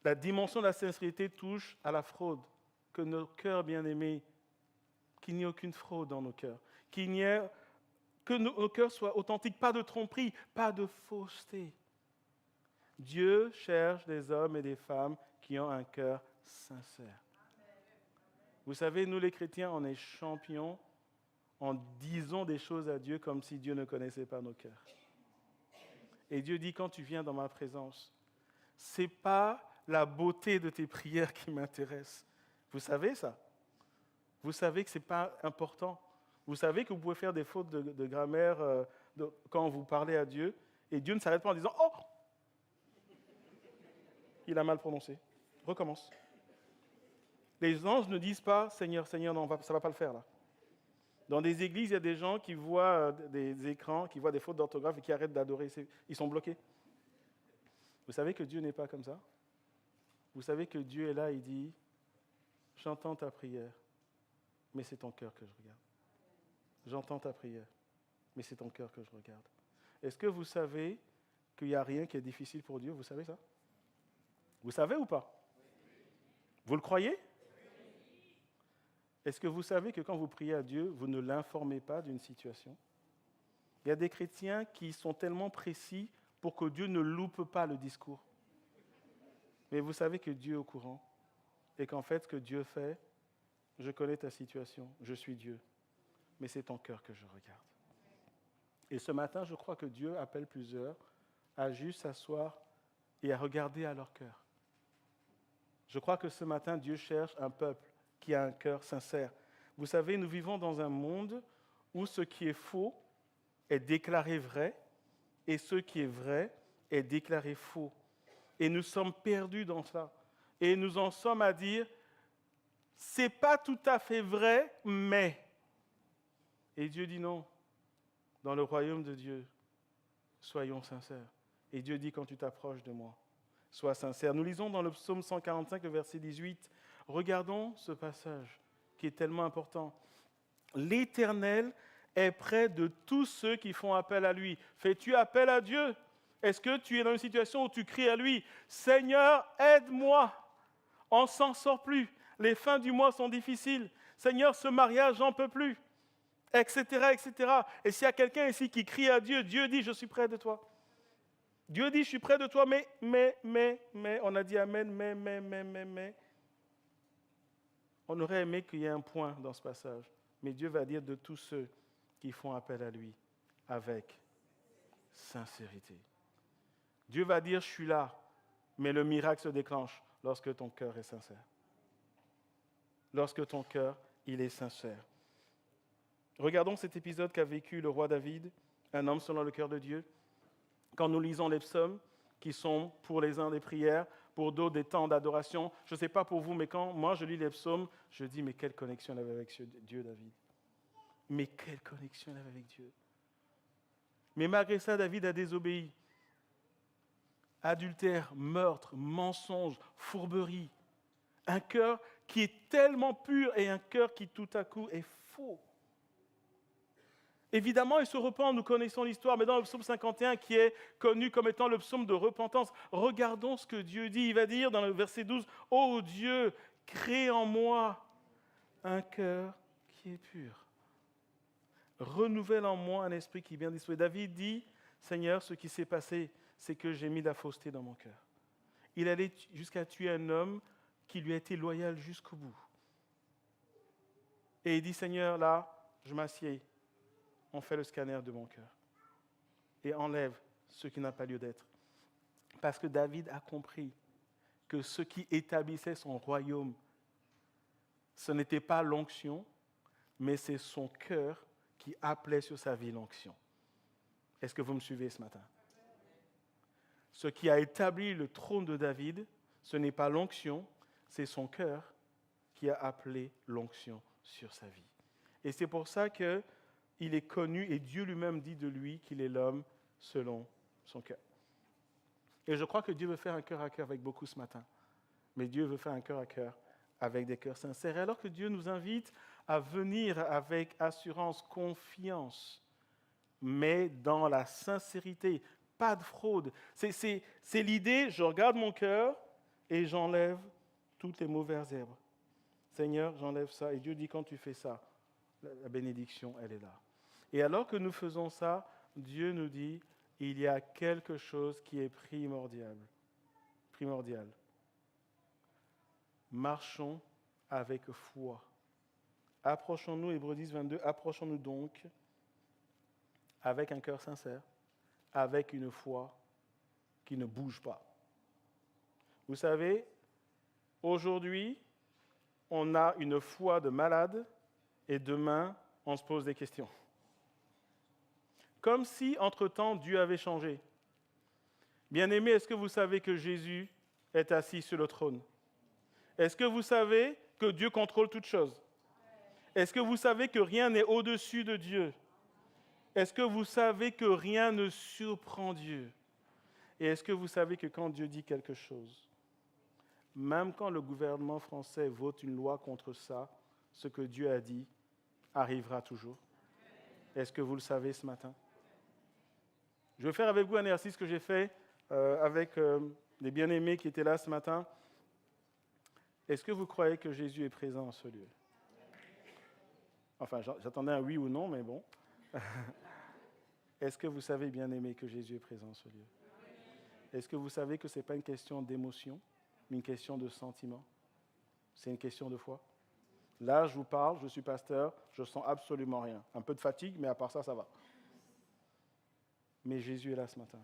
La dimension de la sincérité touche à la fraude. Que nos cœurs bien-aimés, qu'il n'y ait aucune fraude dans nos cœurs. Que nos cœurs soient authentiques, pas de tromperie, pas de fausseté. Dieu cherche des hommes et des femmes qui ont un cœur sincère. Vous savez, nous les chrétiens, on est champions en disant des choses à Dieu comme si Dieu ne connaissait pas nos cœurs. Et Dieu dit, quand tu viens dans ma présence, ce n'est pas la beauté de tes prières qui m'intéresse. Vous savez ça? Vous savez que ce n'est pas important. Vous savez que vous pouvez faire des fautes de grammaire quand vous parlez à Dieu, et Dieu ne s'arrête pas en disant « Oh !» Il a mal prononcé. Recommence. Les anges ne disent pas « Seigneur, Seigneur, non, ça ne va pas le faire là ». Dans des églises, il y a des gens qui voient des écrans, qui voient des fautes d'orthographe et qui arrêtent d'adorer. Ils sont bloqués. Vous savez que Dieu n'est pas comme ça? Vous savez que Dieu est là, il dit « J'entends ta prière, mais c'est ton cœur que je regarde. J'entends ta prière, mais c'est ton cœur que je regarde. » Est-ce que vous savez qu'il n'y a rien qui est difficile pour Dieu? Vous savez ça? Vous savez ou pas? Vous le croyez? Est-ce que vous savez que quand vous priez à Dieu, vous ne l'informez pas d'une situation? Il y a des chrétiens qui sont tellement précis pour que Dieu ne loupe pas le discours. Mais vous savez que Dieu est au courant et qu'en fait, ce que Dieu fait, je connais ta situation, je suis Dieu, mais c'est ton cœur que je regarde. Et ce matin, je crois que Dieu appelle plusieurs à juste s'asseoir et à regarder à leur cœur. Je crois que ce matin, Dieu cherche un peuple qui a un cœur sincère. Vous savez, nous vivons dans un monde où ce qui est faux est déclaré vrai et ce qui est vrai est déclaré faux. Et nous sommes perdus dans ça. Et nous en sommes à dire, c'est pas tout à fait vrai, mais. Et Dieu dit non. Dans le royaume de Dieu, soyons sincères. Et Dieu dit, quand tu t'approches de moi, sois sincère. Nous lisons dans le psaume 145, le verset 18. Regardons ce passage qui est tellement important. L'Éternel est près de tous ceux qui font appel à lui. Fais-tu appel à Dieu? Est-ce que tu es dans une situation où tu cries à lui, Seigneur, aide-moi, on ne s'en sort plus, les fins du mois sont difficiles, Seigneur, ce mariage, j'en peux plus, etc., etc. Et s'il y a quelqu'un ici qui crie à Dieu, Dieu dit, je suis près de toi. Dieu dit, je suis près de toi, mais, on a dit Amen, mais. On aurait aimé qu'il y ait un point dans ce passage, mais Dieu va dire de tous ceux qui font appel à lui avec sincérité. Dieu va dire, je suis là, mais le miracle se déclenche lorsque ton cœur est sincère. Lorsque ton cœur, il est sincère. Regardons cet épisode qu'a vécu le roi David, un homme selon le cœur de Dieu. Quand nous lisons les psaumes, qui sont pour les uns des prières, pour d'autres des temps d'adoration, je ne sais pas pour vous, mais quand moi je lis les psaumes, je dis, mais quelle connexion il avait avec Dieu, David. Mais quelle connexion il avait avec Dieu. Mais malgré ça, David a désobéi. Adultère, meurtre, mensonge, fourberie. Un cœur qui est tellement pur et un cœur qui tout à coup est faux. Évidemment, il se repent, nous connaissons l'histoire, mais dans le psaume 51, qui est connu comme étant le psaume de repentance, regardons ce que Dieu dit. Il va dire dans le verset 12, « Ô Dieu, crée en moi un cœur qui est pur. Renouvelle en moi un esprit qui est bien disposé. » David dit, « Seigneur, ce qui s'est passé, c'est que j'ai mis la fausseté dans mon cœur. » Il allait jusqu'à tuer un homme qui lui a été loyal jusqu'au bout. Et il dit, « Seigneur, là, je m'assieds. On fait le scanner de mon cœur et enlève ce qui n'a pas lieu d'être. » Parce que David a compris que ce qui établissait son royaume, ce n'était pas l'onction, mais c'est son cœur qui appelait sur sa vie l'onction. Est-ce que vous me suivez ce matin? Ce qui a établi le trône de David, ce n'est pas l'onction, c'est son cœur qui a appelé l'onction sur sa vie. Et c'est pour ça que il est connu et Dieu lui-même dit de lui qu'il est l'homme selon son cœur. Et je crois que Dieu veut faire un cœur à cœur avec beaucoup ce matin. Mais Dieu veut faire un cœur à cœur avec des cœurs sincères. Et alors que Dieu nous invite à venir avec assurance, confiance, mais dans la sincérité, pas de fraude. C'est l'idée, je regarde mon cœur et j'enlève toutes les mauvaises herbes. Seigneur, j'enlève ça. Et Dieu dit, quand tu fais ça, la bénédiction, elle est là. Et alors que nous faisons ça, Dieu nous dit, il y a quelque chose qui est primordial. Marchons avec foi. Approchons-nous, Hébreux 10, 22, approchons-nous donc avec un cœur sincère, avec une foi qui ne bouge pas. Vous savez, aujourd'hui, on a une foi de malade et demain, on se pose des questions. Comme si, entre-temps, Dieu avait changé. Bien-aimés, est-ce que vous savez que Jésus est assis sur le trône? Est-ce que vous savez que Dieu contrôle toutes choses? Est-ce que vous savez que rien n'est au-dessus de Dieu? Est-ce que vous savez que rien ne surprend Dieu? Et est-ce que vous savez que quand Dieu dit quelque chose, même quand le gouvernement français vote une loi contre ça, ce que Dieu a dit arrivera toujours? Est-ce que vous le savez ce matin? Je vais faire avec vous un exercice que j'ai fait avec les bien-aimés qui étaient là ce matin. Est-ce que vous croyez que Jésus est présent en ce lieu? Enfin, j'attendais un oui ou non, mais bon. Est-ce que vous savez, bien-aimés, que Jésus est présent en ce lieu? Est-ce que vous savez que ce n'est pas une question d'émotion, mais une question de sentiment? C'est une question de foi. Là, je vous parle, je suis pasteur, je ne sens absolument rien. Un peu de fatigue, mais à part ça, ça va. Mais Jésus est là ce matin.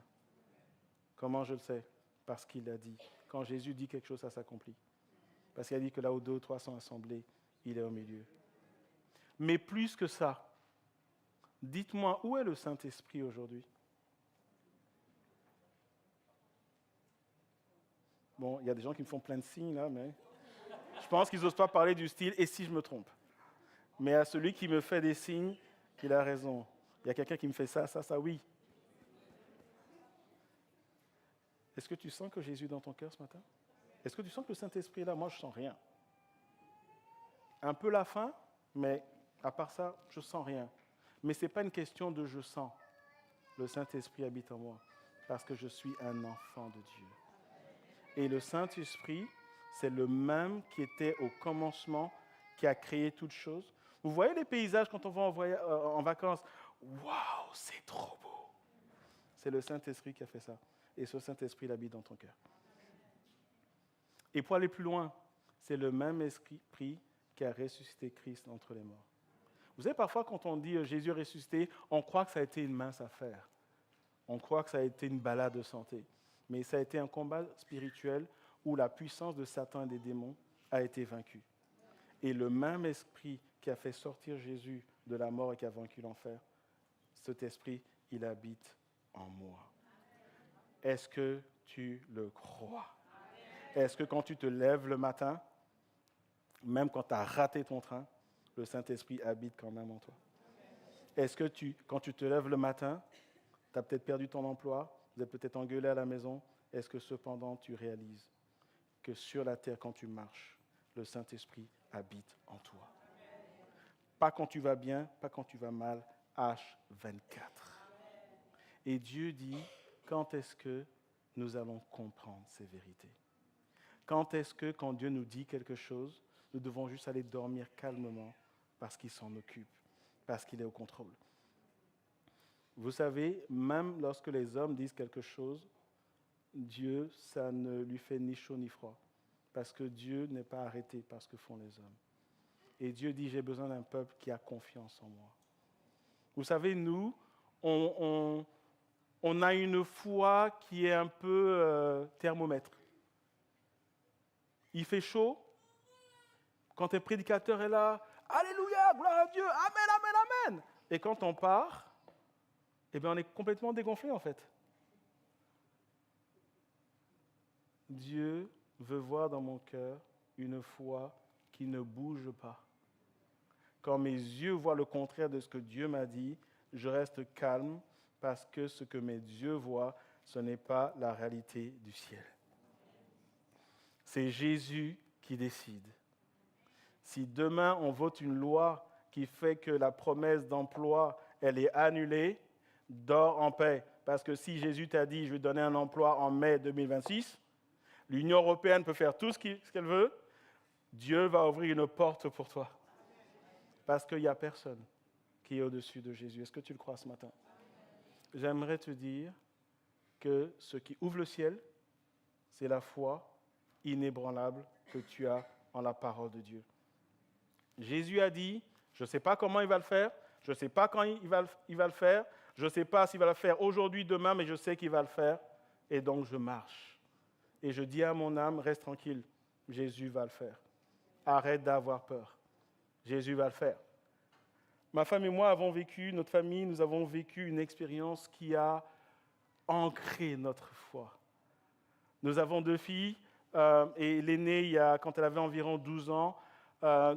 Comment je le sais? Parce qu'il l'a dit. Quand Jésus dit quelque chose, ça s'accomplit. Parce qu'il a dit que là où 2 ou 3 sont assemblés, il est au milieu. Mais plus que ça, dites-moi, où est le Saint-Esprit aujourd'hui? Bon, il y a des gens qui me font plein de signes là, mais je pense qu'ils n'osent pas parler du style « et si je me trompe ?» Mais à celui qui me fait des signes, il a raison. Il y a quelqu'un qui me fait ça, oui. Est-ce que tu sens que Jésus est dans ton cœur ce matin? Est-ce que tu sens que le Saint-Esprit est là? Moi, je ne sens rien. Un peu la faim, mais à part ça, je ne sens rien. Mais ce n'est pas une question de « je sens ». Le Saint-Esprit habite en moi parce que je suis un enfant de Dieu. Et le Saint-Esprit, c'est le même qui était au commencement, qui a créé toutes choses. Vous voyez les paysages quand on va en vacances? Waouh, c'est trop beau! C'est le Saint-Esprit qui a fait ça. Et ce Saint-Esprit, il habite dans ton cœur. Et pour aller plus loin, c'est le même esprit qui a ressuscité Christ entre les morts. Vous savez, parfois, quand on dit Jésus est ressuscité, on croit que ça a été une mince affaire. On croit que ça a été une balade de santé. Mais ça a été un combat spirituel où la puissance de Satan et des démons a été vaincue. Et le même esprit qui a fait sortir Jésus de la mort et qui a vaincu l'enfer, cet esprit, il habite en moi. Est-ce que tu le crois? Est-ce que quand tu te lèves le matin, même quand tu as raté ton train, le Saint-Esprit habite quand même en toi? Est-ce que quand tu te lèves le matin, tu as peut-être perdu ton emploi, vous êtes peut-être engueulé à la maison, est-ce que cependant tu réalises que sur la terre, quand tu marches, le Saint-Esprit habite en toi. Pas quand tu vas bien, pas quand tu vas mal, H24. Et Dieu dit, quand est-ce que nous allons comprendre ces vérités? Quand est-ce que, quand Dieu nous dit quelque chose, nous devons juste aller dormir calmement parce qu'il s'en occupe, parce qu'il est au contrôle? Vous savez, même lorsque les hommes disent quelque chose, Dieu, ça ne lui fait ni chaud ni froid, parce que Dieu n'est pas arrêté par ce que font les hommes. Et Dieu dit, j'ai besoin d'un peuple qui a confiance en moi. Vous savez, nous, on a une foi qui est un peu thermomètre. Il fait chaud, quand un prédicateur est là, Alléluia, gloire à Dieu, Amen, Amen, Amen. Et quand on part, eh bien, on est complètement dégonflé en fait. Dieu veut voir dans mon cœur une foi qui ne bouge pas. Quand mes yeux voient le contraire de ce que Dieu m'a dit, je reste calme parce que ce que mes yeux voient, ce n'est pas la réalité du ciel. C'est Jésus qui décide. Si demain on vote une loi qui fait que la promesse d'emploi, elle est annulée, dors en paix. Parce que si Jésus t'a dit, je vais donner un emploi en mai 2026, l'Union européenne peut faire tout ce qu'elle veut, Dieu va ouvrir une porte pour toi. Parce qu'il n'y a personne qui est au-dessus de Jésus. Est-ce que tu le crois ce matin? J'aimerais te dire que ce qui ouvre le ciel, c'est la foi inébranlable que tu as en la parole de Dieu. Jésus a dit, je ne sais pas comment il va le faire, je ne sais pas quand il va le faire, je ne sais pas s'il va le faire aujourd'hui, demain, mais je sais qu'il va le faire, et donc je marche. Et je dis à mon âme, reste tranquille, Jésus va le faire. Arrête d'avoir peur, Jésus va le faire. Ma femme et moi avons vécu, notre famille, nous avons vécu une expérience qui a ancré notre foi. Nous avons 2 filles, et l'aînée, quand elle avait environ 12 ans,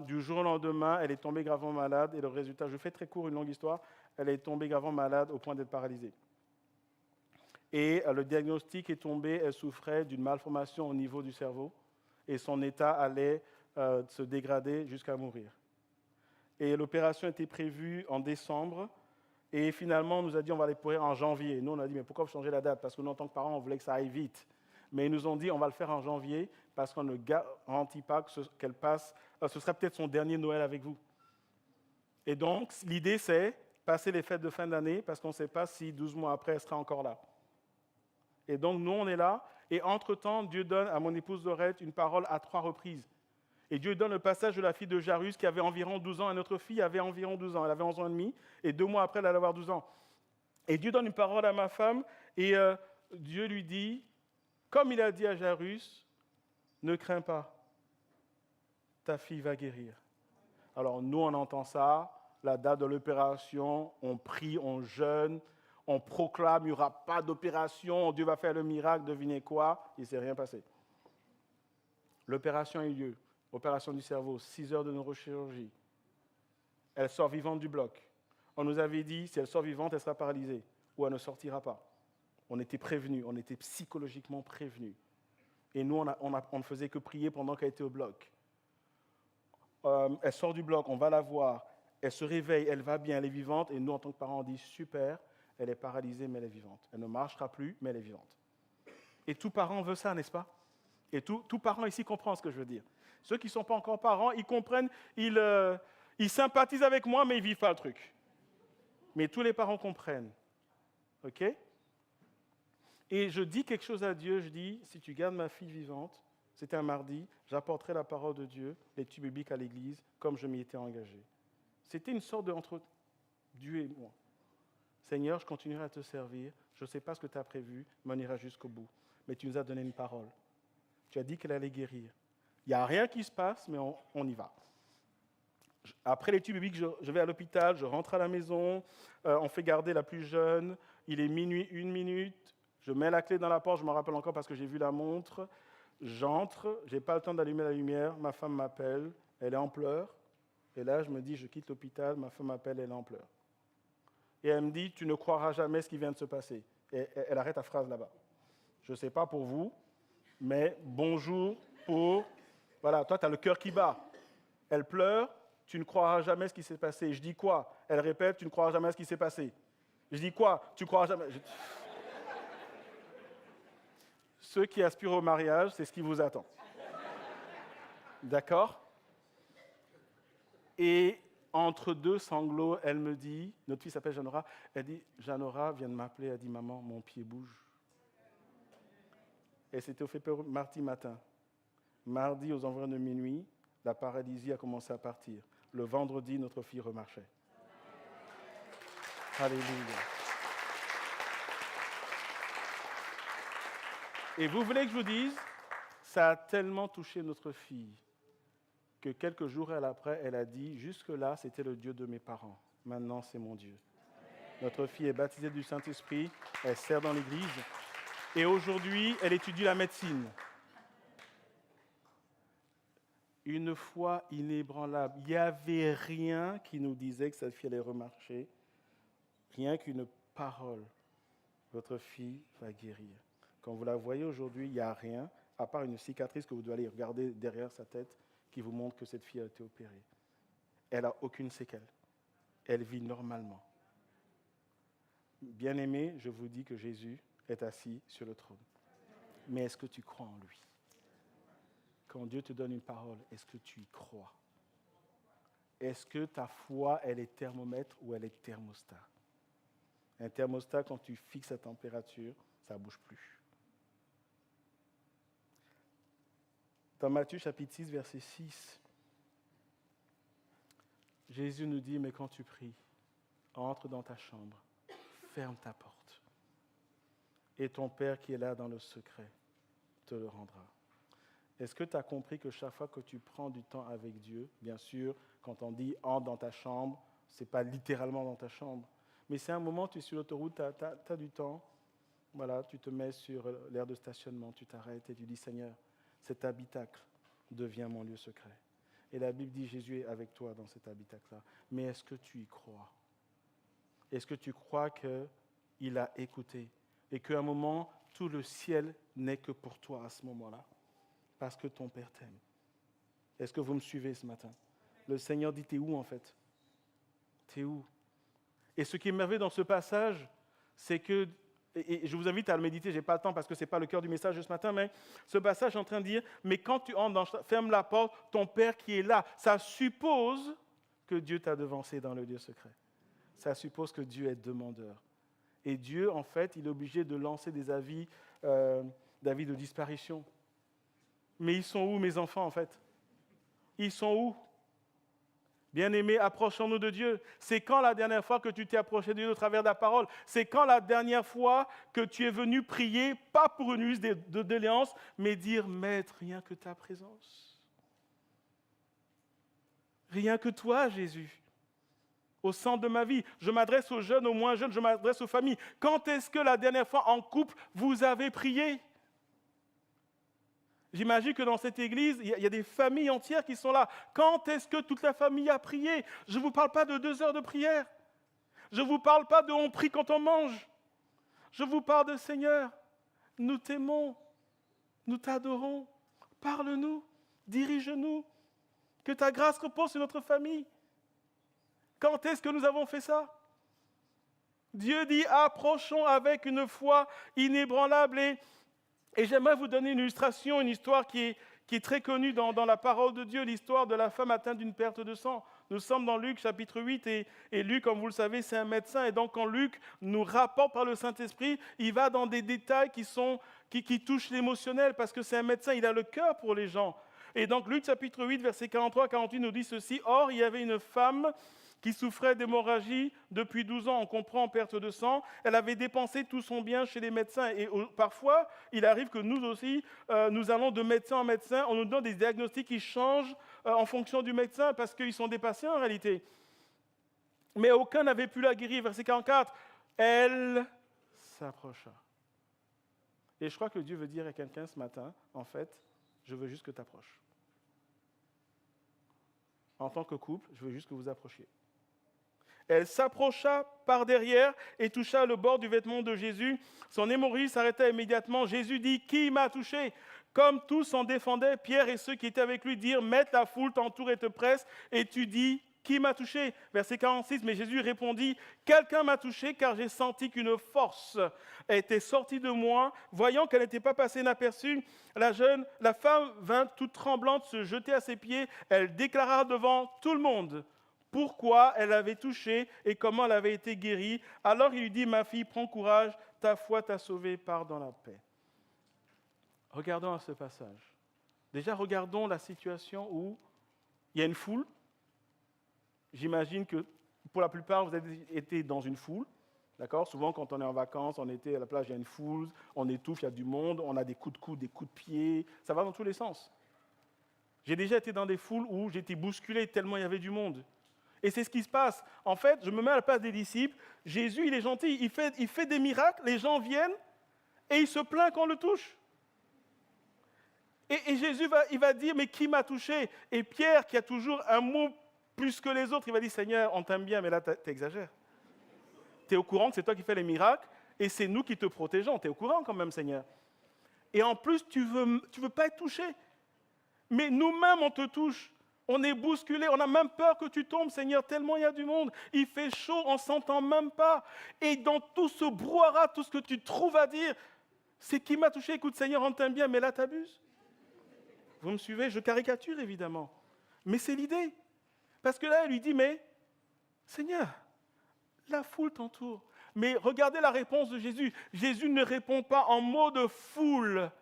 du jour au lendemain, elle est tombée gravement malade, et le résultat, je fais très court, une longue histoire, elle est tombée gravement malade au point d'être paralysée. Et le diagnostic est tombé, elle souffrait d'une malformation au niveau du cerveau, et son état allait se dégrader jusqu'à mourir. Et l'opération était prévue en décembre, et finalement, on nous a dit on va l'opérer en janvier. Nous, on a dit mais pourquoi vous changez la date? Parce que nous, en tant que parents, on voulait que ça aille vite. Mais ils nous ont dit on va le faire en janvier, parce qu'on ne garantit pas qu'elle passe, ce sera peut-être son dernier Noël avec vous. Et donc, l'idée, c'est passer les fêtes de fin d'année, parce qu'on ne sait pas si 12 mois après, elle sera encore là. Et donc, nous, on est là, et entre-temps, Dieu donne à mon épouse Laurette une parole à 3 reprises. Et Dieu donne le passage de la fille de Jairus qui avait environ 12 ans, et notre fille avait environ 12 ans, elle avait 11 ans et demi, et 2 mois après, elle allait avoir 12 ans. Et Dieu donne une parole à ma femme, et Dieu lui dit, comme il a dit à Jairus, ne crains pas, ta fille va guérir. Alors nous, on entend ça, la date de l'opération, on prie, on jeûne, on proclame, il n'y aura pas d'opération, Dieu va faire le miracle, devinez quoi? Il ne s'est rien passé. L'opération a eu lieu, opération du cerveau, 6 heures de neurochirurgie. Elle sort vivante du bloc. On nous avait dit, si elle sort vivante, elle sera paralysée, ou elle ne sortira pas. On était prévenus, on était psychologiquement prévenus. Et nous, on ne faisait que prier pendant qu'elle était au bloc. Elle sort du bloc, on va la voir, elle se réveille, elle va bien, elle est vivante, et nous, en tant que parents, on dit, super, elle est paralysée, mais elle est vivante. Elle ne marchera plus, mais elle est vivante. Et tout parent veut ça, n'est-ce pas? Et tout parent ici comprend ce que je veux dire. Ceux qui ne sont pas encore parents, ils comprennent, ils sympathisent avec moi, mais ils ne vivent pas le truc. Mais tous les parents comprennent. OK? Et je dis quelque chose à Dieu, je dis, si tu gardes ma fille vivante, c'était un mardi, j'apporterai la parole de Dieu, l'étude biblique à l'église, comme je m'y étais engagé. C'était une sorte entre Dieu et moi. Seigneur, je continuerai à te servir, je ne sais pas ce que tu as prévu, mais on ira jusqu'au bout. Mais tu nous as donné une parole. Tu as dit qu'elle allait guérir. Il n'y a rien qui se passe, mais on y va. Après l'étude biblique, je vais à l'hôpital, je rentre à la maison, on fait garder la plus jeune, il est minuit, 1 minute, je mets la clé dans la porte, je me rappelle encore parce que j'ai vu la montre, j'entre, je n'ai pas le temps d'allumer la lumière, ma femme m'appelle, elle est en pleurs, et là je me dis, je quitte l'hôpital, ma femme m'appelle, elle est en pleurs. Et elle me dit, tu ne croiras jamais ce qui vient de se passer. Et elle arrête la phrase là-bas. Je ne sais pas pour vous, mais bonjour pour Voilà, toi, tu as le cœur qui bat. Elle pleure, tu ne croiras jamais ce qui s'est passé. Je dis quoi? Elle répète, tu ne croiras jamais ce qui s'est passé. Je dis quoi? Tu ne croiras jamais. Ceux qui aspirent au mariage, c'est ce qui vous attend. D'accord? Et entre deux sanglots, elle me dit, notre fille s'appelle Jeannora, elle dit, Jeannora vient de m'appeler, elle dit, maman, mon pied bouge. Et c'était au fait mardi matin. Mardi, aux environs de minuit, la paralysie a commencé à partir. Le vendredi, notre fille remarchait. Alléluia. Et vous voulez que je vous dise, ça a tellement touché notre fille que quelques jours après, elle a dit, jusque-là, c'était le Dieu de mes parents. Maintenant, c'est mon Dieu. Notre fille est baptisée du Saint-Esprit, elle sert dans l'Église. Et aujourd'hui, elle étudie la médecine. Une foi inébranlable. Il n'y avait rien qui nous disait que cette fille allait remarcher. Rien qu'une parole. Votre fille va guérir. Quand vous la voyez aujourd'hui, il n'y a rien, à part une cicatrice que vous devez aller regarder derrière sa tête, qui vous montre que cette fille a été opérée. Elle n'a aucune séquelle. Elle vit normalement. Bien-aimé, je vous dis que Jésus est assis sur le trône. Mais est-ce que tu crois en lui? Quand Dieu te donne une parole, est-ce que tu y crois? Est-ce que ta foi, elle est thermomètre ou elle est thermostat? Un thermostat, quand tu fixes la température, ça ne bouge plus. Dans Matthieu chapitre 6, verset 6, Jésus nous dit, mais quand tu pries, entre dans ta chambre, ferme ta porte. Et ton Père qui est là dans le secret te le rendra. Est-ce que tu as compris que chaque fois que tu prends du temps avec Dieu, bien sûr, quand on dit « entre dans ta chambre », ce n'est pas littéralement dans ta chambre, mais c'est un moment, tu es sur l'autoroute, tu as du temps, voilà, tu te mets sur l'aire de stationnement, tu t'arrêtes et tu dis « Seigneur, cet habitacle devient mon lieu secret ». Et la Bible dit « Jésus est avec toi dans cet habitacle-là ». Mais est-ce que tu y crois? Est-ce que tu crois qu'il a écouté et qu'à un moment, tout le ciel n'est que pour toi à ce moment-là? Parce que ton Père t'aime. Est-ce que vous me suivez ce matin? Le Seigneur dit, t'es où en fait? T'es où? Et ce qui est merveilleux dans ce passage, c'est que, et je vous invite à le méditer, je n'ai pas le temps parce que ce n'est pas le cœur du message de ce matin, mais ce passage est en train de dire, mais quand tu entres, ferme la porte, ton Père qui est là, ça suppose que Dieu t'a devancé dans le lieu secret. Ça suppose que Dieu est demandeur. Et Dieu, en fait, il est obligé de lancer des avis de disparition. Mais ils sont où, mes enfants, en fait? Ils sont où? Bien-aimés, approchons-nous de Dieu. C'est quand la dernière fois que tu t'es approché de Dieu au travers de la parole? C'est quand la dernière fois que tu es venu prier, pas pour une use de déléance, mais dire, Maître, rien que ta présence. Rien que toi, Jésus. Au centre de ma vie. Je m'adresse aux jeunes, aux moins jeunes, je m'adresse aux familles. Quand est-ce que la dernière fois, en couple, vous avez prié? J'imagine que dans cette église, il y a des familles entières qui sont là. Quand est-ce que toute la famille a prié? Je ne vous parle pas de 2 heures de prière. Je ne vous parle pas de on prie quand on mange. Je vous parle de Seigneur, nous t'aimons, nous t'adorons. Parle-nous, dirige-nous. Que ta grâce repose sur notre famille. Quand est-ce que nous avons fait ça? Dieu dit, approchons avec une foi inébranlable. Et j'aimerais vous donner une illustration, une histoire qui est très connue dans la parole de Dieu, l'histoire de la femme atteinte d'une perte de sang. Nous sommes dans Luc chapitre 8 et Luc, comme vous le savez, c'est un médecin. Et donc quand Luc nous rapporte par le Saint-Esprit, il va dans des détails qui touchent l'émotionnel parce que c'est un médecin, il a le cœur pour les gens. Et donc Luc chapitre 8, versets 43-48 nous dit ceci. Or, il y avait une femme qui souffrait d'hémorragie depuis 12 ans, on comprend, en perte de sang. Elle avait dépensé tout son bien chez les médecins. Et parfois, il arrive que nous aussi, nous allons de médecin en médecin, on nous donne des diagnostics qui changent en fonction du médecin parce qu'ils sont dépassés en réalité. Mais aucun n'avait pu la guérir. Verset 44, elle s'approcha. Et je crois que Dieu veut dire à quelqu'un ce matin, en fait, je veux juste que tu approches. En tant que couple, je veux juste que vous approchiez. Elle s'approcha par derrière et toucha le bord du vêtement de Jésus. Son hémorragie s'arrêta immédiatement. Jésus dit, qui m'a touché? Comme tous s'en défendaient, Pierre et ceux qui étaient avec lui dirent, Maître, la foule t'entoure et te presse, et tu dis, qui m'a touché? Verset 46, mais Jésus répondit, quelqu'un m'a touché car j'ai senti qu'une force était sortie de moi. Voyant qu'elle n'était pas passée inaperçue, la femme vint toute tremblante se jeter à ses pieds. Elle déclara devant tout le monde pourquoi elle avait touché et comment elle avait été guérie. Alors il lui dit, ma fille, prends courage, ta foi t'a sauvée, pars dans la paix. Regardons à ce passage. Déjà, regardons la situation où il y a une foule. J'imagine que pour la plupart, vous avez été dans une foule. D'accord? Souvent, quand on est en vacances, on était à la plage, il y a une foule, on étouffe, il y a du monde, on a des coups de coude, des coups de pied, ça va dans tous les sens. J'ai déjà été dans des foules où j'ai été bousculé tellement il y avait du monde. Et c'est ce qui se passe. En fait, je me mets à la place des disciples. Jésus, il est gentil, il fait des miracles, les gens viennent et il se plaint qu'on le touche. Et Jésus va dire, mais qui m'a touché? Et Pierre, qui a toujours un mot plus que les autres, il va dire, Seigneur, on t'aime bien, mais là, tu exagères. Tu es au courant que c'est toi qui fais les miracles et c'est nous qui te protégeons. Tu es au courant quand même, Seigneur. Et en plus, tu veux pas être touché. Mais nous-mêmes, on te touche. On est bousculé, on a même peur que tu tombes, Seigneur, tellement il y a du monde. Il fait chaud, on ne s'entend même pas. Et dans tout ce brouhaha, tout ce que tu trouves à dire, c'est qui m'a touché? Écoute, Seigneur, on t'aime bien, mais là, tu abuses. Vous me suivez? Je caricature, évidemment. Mais c'est l'idée. Parce que là, elle lui dit, mais Seigneur, la foule t'entoure. Mais regardez la réponse de Jésus. Jésus ne répond pas en mode foule.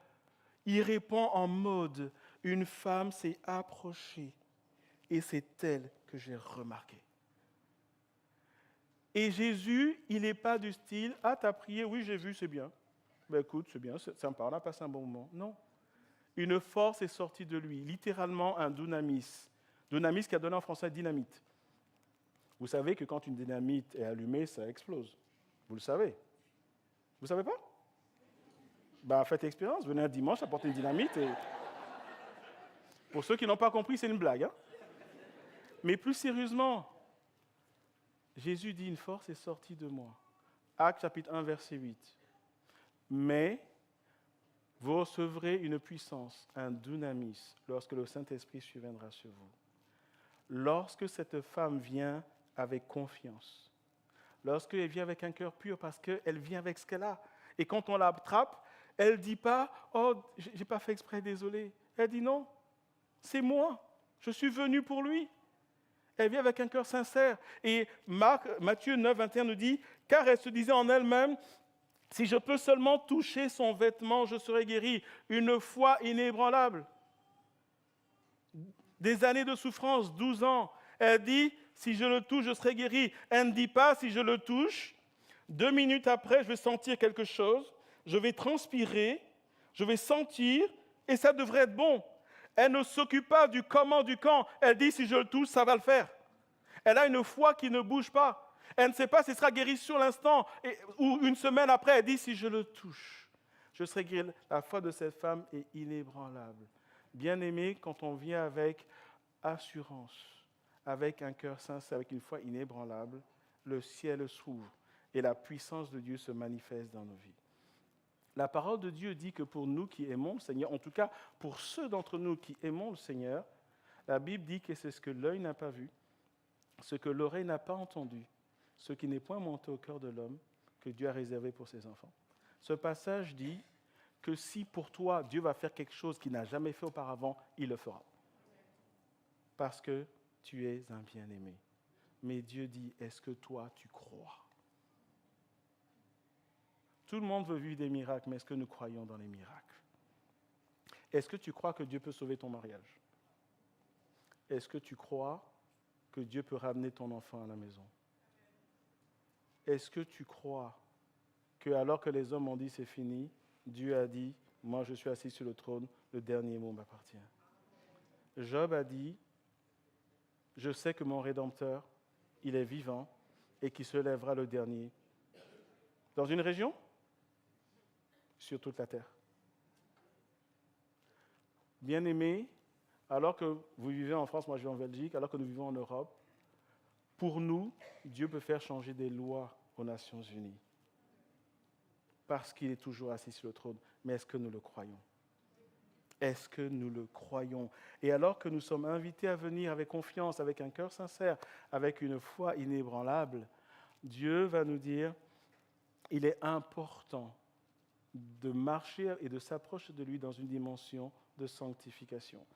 Il répond en mode, une femme s'est approchée. Et c'est elle que j'ai remarqué. Et Jésus, il n'est pas du style, ah, t'as prié, oui, j'ai vu, c'est bien. Ben écoute, c'est bien, c'est sympa, on a passé un bon moment. Non. Une force est sortie de lui, littéralement un dunamis. Dunamis qui a donné en français dynamite. Vous savez que quand une dynamite est allumée, ça explose. Vous le savez. Vous ne savez pas? Ben, faites l'expérience, venez un dimanche, apportez une dynamite et... Pour ceux qui n'ont pas compris, c'est une blague. Hein? Mais plus sérieusement, Jésus dit, une force est sortie de moi. Actes chapitre 1, verset 8. Mais vous recevrez une puissance, un dunamis, lorsque le Saint-Esprit surviendra sur vous. Lorsque cette femme vient avec confiance, lorsqu'elle vient avec un cœur pur, parce qu'elle vient avec ce qu'elle a. Et quand on l'attrape, elle ne dit pas, oh, je n'ai pas fait exprès, désolé. Elle dit non, c'est moi, je suis venu pour lui. Elle vient avec un cœur sincère. Et Matthieu 9, 21 nous dit, car elle se disait en elle-même, si je peux seulement toucher son vêtement, je serai guérie. Une foi inébranlable. Des années de souffrance, 12 ans. Elle dit, si je le touche, je serai guérie. Elle ne dit pas, si je le touche, 2 minutes après, je vais sentir quelque chose, je vais transpirer, je vais sentir, et ça devrait être bon. Elle ne s'occupe pas du comment, du quand. Elle dit, si je le touche, ça va le faire. Elle a une foi qui ne bouge pas. Elle ne sait pas si elle sera guérie sur l'instant ou une semaine après. Elle dit, si je le touche, je serai guérie. La foi de cette femme est inébranlable. Bien-aimé, quand on vient avec assurance, avec un cœur sincère, avec une foi inébranlable, le ciel s'ouvre et la puissance de Dieu se manifeste dans nos vies. La parole de Dieu dit que pour nous qui aimons le Seigneur, en tout cas pour ceux d'entre nous qui aimons le Seigneur, la Bible dit que c'est ce que l'œil n'a pas vu, ce que l'oreille n'a pas entendu, ce qui n'est point monté au cœur de l'homme, que Dieu a réservé pour ses enfants. Ce passage dit que si pour toi, Dieu va faire quelque chose qu'il n'a jamais fait auparavant, il le fera. Parce que tu es un bien-aimé. Mais Dieu dit, est-ce que toi, tu crois? Tout le monde veut vivre des miracles, mais est-ce que nous croyons dans les miracles? Est-ce que tu crois que Dieu peut sauver ton mariage? Est-ce que tu crois que Dieu peut ramener ton enfant à la maison? Est-ce que tu crois que alors que les hommes ont dit c'est fini, Dieu a dit, moi je suis assis sur le trône, le dernier mot m'appartient? Job a dit, je sais que mon Rédempteur, il est vivant et qu'il se lèvera le dernier. Dans une région? Sur toute la terre. Bien-aimés, alors que vous vivez en France, moi je vis en Belgique, alors que nous vivons en Europe, pour nous, Dieu peut faire changer des lois aux Nations Unies. Parce qu'il est toujours assis sur le trône. Mais est-ce que nous le croyons? Est-ce que nous le croyons? Et alors que nous sommes invités à venir avec confiance, avec un cœur sincère, avec une foi inébranlable, Dieu va nous dire, il est important de marcher et de s'approcher de lui dans une dimension de sanctification.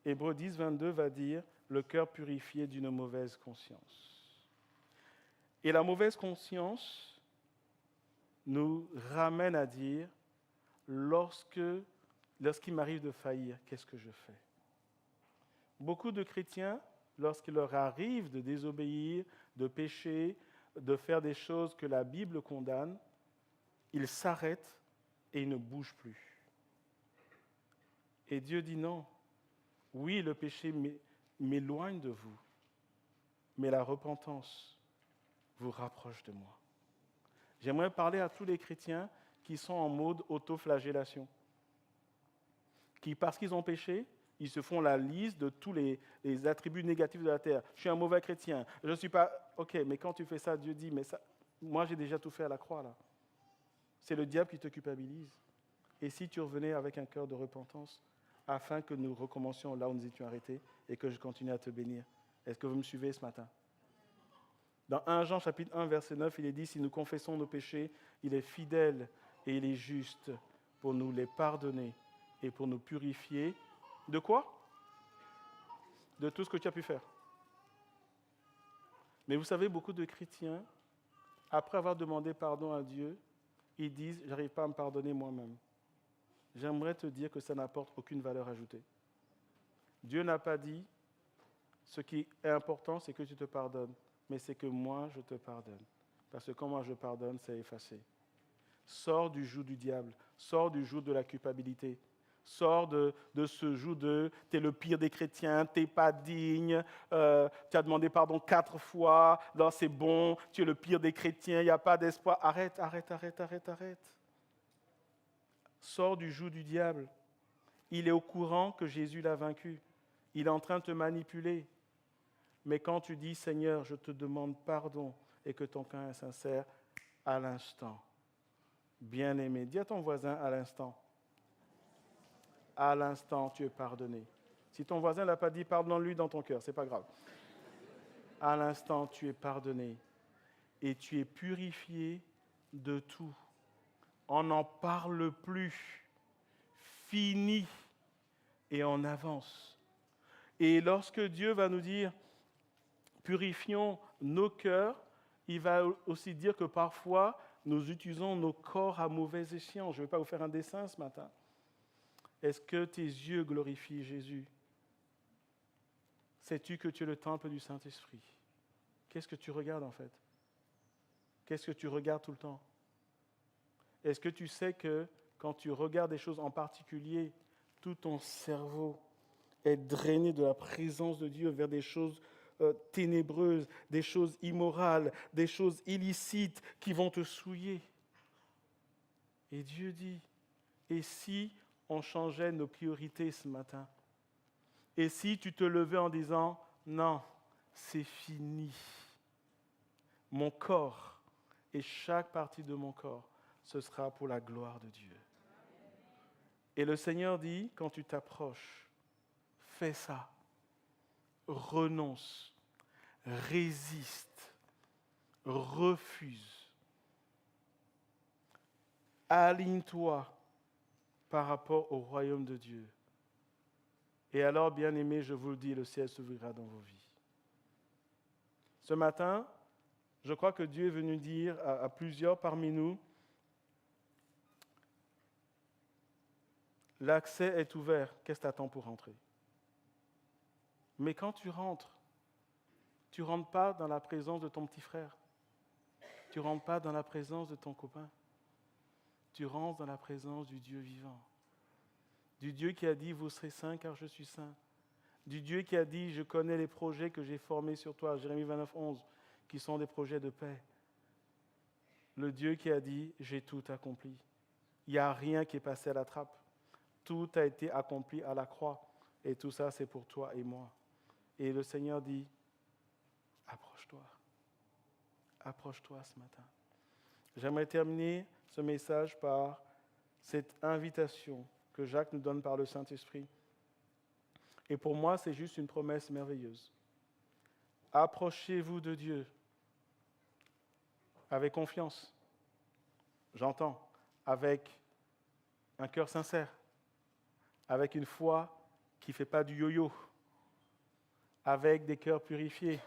Hébreux 10, 22 va dire le cœur purifié d'une mauvaise conscience. Et la mauvaise conscience nous ramène à dire lorsqu'il m'arrive de faillir, qu'est-ce que je fais? Beaucoup de chrétiens, lorsqu'il leur arrive de désobéir, de pécher, de faire des choses que la Bible condamne, ils s'arrêtent et ils ne bougent plus. Et Dieu dit non. Oui, le péché m'éloigne de vous, mais la repentance vous rapproche de moi. J'aimerais parler à tous les chrétiens qui sont en mode autoflagellation, qui, parce qu'ils ont péché, ils se font la liste de tous les attributs négatifs de la terre. Je suis un mauvais chrétien, je ne suis pas... Ok, mais quand tu fais ça, Dieu dit, mais ça, moi j'ai déjà tout fait à la croix là. C'est le diable qui te culpabilise. Et si tu revenais avec un cœur de repentance, afin que nous recommencions là où nous étions arrêtés et que je continue à te bénir. Est-ce que vous me suivez ce matin? Dans 1 Jean chapitre 1, verset 9, il est dit, si nous confessons nos péchés, il est fidèle et il est juste pour nous les pardonner et pour nous purifier. De quoi? De tout ce que tu as pu faire. Mais vous savez, beaucoup de chrétiens, après avoir demandé pardon à Dieu, ils disent, je n'arrive pas à me pardonner moi-même. J'aimerais te dire que ça n'apporte aucune valeur ajoutée. Dieu n'a pas dit, ce qui est important, c'est que tu te pardonnes, mais c'est que moi, je te pardonne. Parce que quand moi, je pardonne, c'est effacé. Sors du joug du diable, sors du joug de la culpabilité, sors de ce joug de « t'es le pire des chrétiens, t'es pas digne, tu as demandé pardon 4 fois, là c'est bon, tu es le pire des chrétiens, il n'y a pas d'espoir. » Arrête. Sors du joug du diable. Il est au courant que Jésus l'a vaincu. Il est en train de te manipuler. Mais quand tu dis, Seigneur, je te demande pardon et que ton cœur est sincère, à l'instant, bien-aimé, dis à ton voisin à l'instant. À l'instant, tu es pardonné. Si ton voisin ne l'a pas dit, pardonne-lui dans ton cœur, ce n'est pas grave. À l'instant, tu es pardonné et tu es purifié de tout. On n'en parle plus. Fini. Et on avance. Et lorsque Dieu va nous dire, purifions nos cœurs, il va aussi dire que parfois, nous utilisons nos corps à mauvais escient. Je ne vais pas vous faire un dessin ce matin. Est-ce que tes yeux glorifient Jésus? Sais-tu que tu es le temple du Saint-Esprit? Qu'est-ce que tu regardes en fait? Qu'est-ce que tu regardes tout le temps? Est-ce que tu sais que quand tu regardes des choses en particulier, tout ton cerveau est drainé de la présence de Dieu vers des choses ténébreuses, des choses immorales, des choses illicites qui vont te souiller? Et Dieu dit, et si on changeait nos priorités ce matin? Et si tu te levais en disant, non, c'est fini. Mon corps et chaque partie de mon corps, ce sera pour la gloire de Dieu. Et le Seigneur dit, quand tu t'approches, fais ça. Renonce, résiste, refuse. Aligne-toi par rapport au royaume de Dieu. Et alors, bien-aimés, je vous le dis, le ciel s'ouvrira dans vos vies. Ce matin, je crois que Dieu est venu dire à plusieurs parmi nous, l'accès est ouvert, qu'est-ce que tu attends pour rentrer? Mais quand tu rentres pas dans la présence de ton petit frère. Tu ne rentres pas dans la présence de ton copain. Tu rentres dans la présence du Dieu vivant. Du Dieu qui a dit, vous serez saints car je suis saint. Du Dieu qui a dit, je connais les projets que j'ai formés sur toi, Jérémie 29, 11, qui sont des projets de paix. Le Dieu qui a dit, j'ai tout accompli. Il n'y a rien qui est passé à la trappe. Tout a été accompli à la croix. Et tout ça, c'est pour toi et moi. Et le Seigneur dit, approche-toi. Approche-toi ce matin. J'aimerais terminer ce message par cette invitation que que Jacques nous donne par le Saint-Esprit. Et pour moi, c'est juste une promesse merveilleuse. Approchez-vous de Dieu avec confiance. J'entends, avec un cœur sincère, avec une foi qui ne fait pas du yo-yo, avec des cœurs purifiés,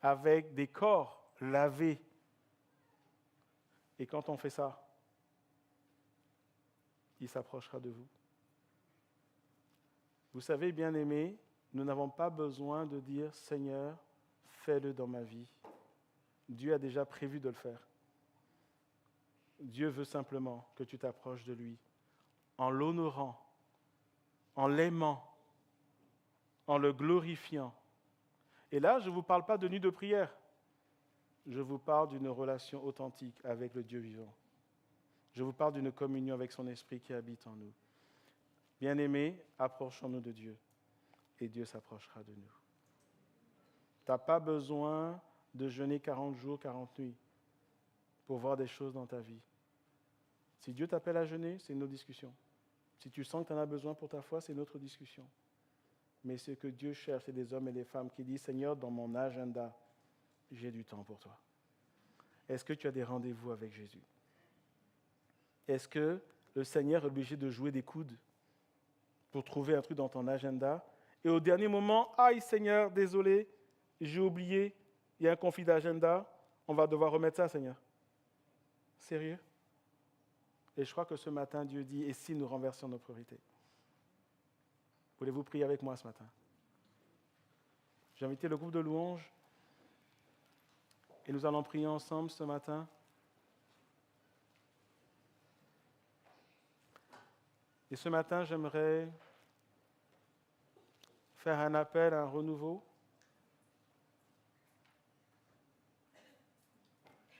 avec des corps lavés. Et quand on fait ça, il s'approchera de vous. Vous savez, bien-aimés, nous n'avons pas besoin de dire « Seigneur, fais-le dans ma vie ». Dieu a déjà prévu de le faire. Dieu veut simplement que tu t'approches de lui en l'honorant, en l'aimant, en le glorifiant. Et là, je ne vous parle pas de nuit de prière. Je vous parle d'une relation authentique avec le Dieu vivant. Je vous parle d'une communion avec son esprit qui habite en nous. Bien-aimés, approchons-nous de Dieu et Dieu s'approchera de nous. Tu n'as pas besoin de jeûner 40 jours, 40 nuits pour voir des choses dans ta vie. Si Dieu t'appelle à jeûner, c'est une autre discussion. Si tu sens que tu en as besoin pour ta foi, c'est une autre discussion. Mais ce que Dieu cherche, c'est des hommes et des femmes qui disent « Seigneur, dans mon agenda, j'ai du temps pour toi. » Est-ce que tu as des rendez-vous avec Jésus? Est-ce que le Seigneur est obligé de jouer des coudes pour trouver un truc dans ton agenda? Et au dernier moment, « Aïe Seigneur, désolé, j'ai oublié, il y a un conflit d'agenda, on va devoir remettre ça, Seigneur. » Sérieux? Et je crois que ce matin, Dieu dit, et si nous renversions nos priorités? Voulez-vous prier avec moi ce matin? J'ai invité le groupe de louanges et nous allons prier ensemble ce matin. Et ce matin, j'aimerais faire un appel à un renouveau.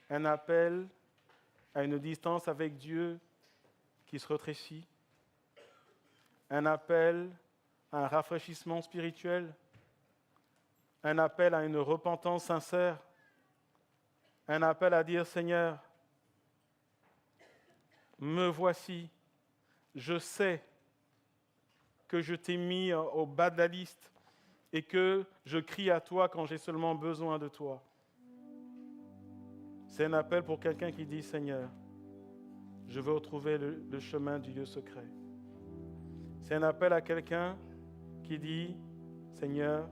Un appel à une distance avec Dieu qui se rétrécit. Un appel à un rafraîchissement spirituel. Un appel à une repentance sincère. Un appel à dire, Seigneur, me voici. Je sais que je t'ai mis au bas de la liste et que je crie à toi quand j'ai seulement besoin de toi. C'est un appel pour quelqu'un qui dit, Seigneur, je veux retrouver le chemin du lieu secret. C'est un appel à quelqu'un qui dit, Seigneur,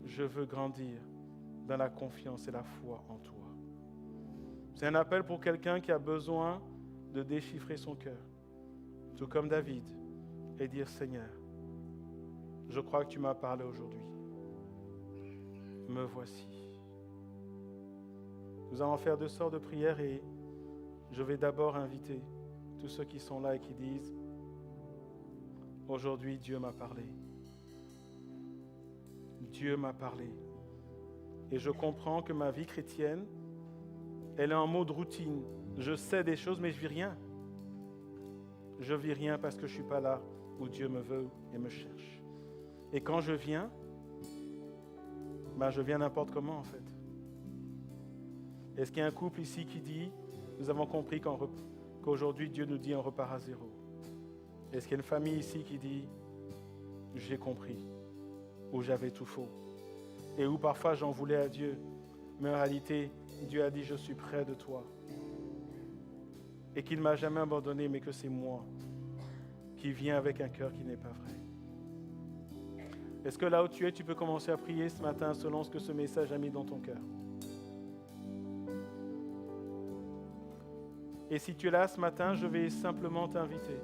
je veux grandir dans la confiance et la foi en toi. C'est un appel pour quelqu'un qui a besoin de déchiffrer son cœur, tout comme David, et dire, Seigneur, je crois que tu m'as parlé aujourd'hui. Me voici. Nous allons faire 2 sortes de prières et je vais d'abord inviter tous ceux qui sont là et qui disent, aujourd'hui Dieu m'a parlé. Dieu m'a parlé. Et je comprends que ma vie chrétienne, elle est en mode routine. Je sais des choses, mais je ne vis rien. Je ne vis rien parce que je ne suis pas là où Dieu me veut et me cherche. Et quand je viens, je viens n'importe comment en fait. Est-ce qu'il y a un couple ici qui dit, nous avons compris qu'aujourd'hui Dieu nous dit on repart à zéro? Est-ce qu'il y a une famille ici qui dit, j'ai compris, ou j'avais tout faux? Et où parfois j'en voulais à Dieu, mais en réalité, Dieu a dit, je suis près de toi. Et qu'il ne m'a jamais abandonné, mais que c'est moi qui viens avec un cœur qui n'est pas vrai. Est-ce que là où tu es, tu peux commencer à prier ce matin selon ce que ce message a mis dans ton cœur? Et si tu es là ce matin, je vais simplement t'inviter.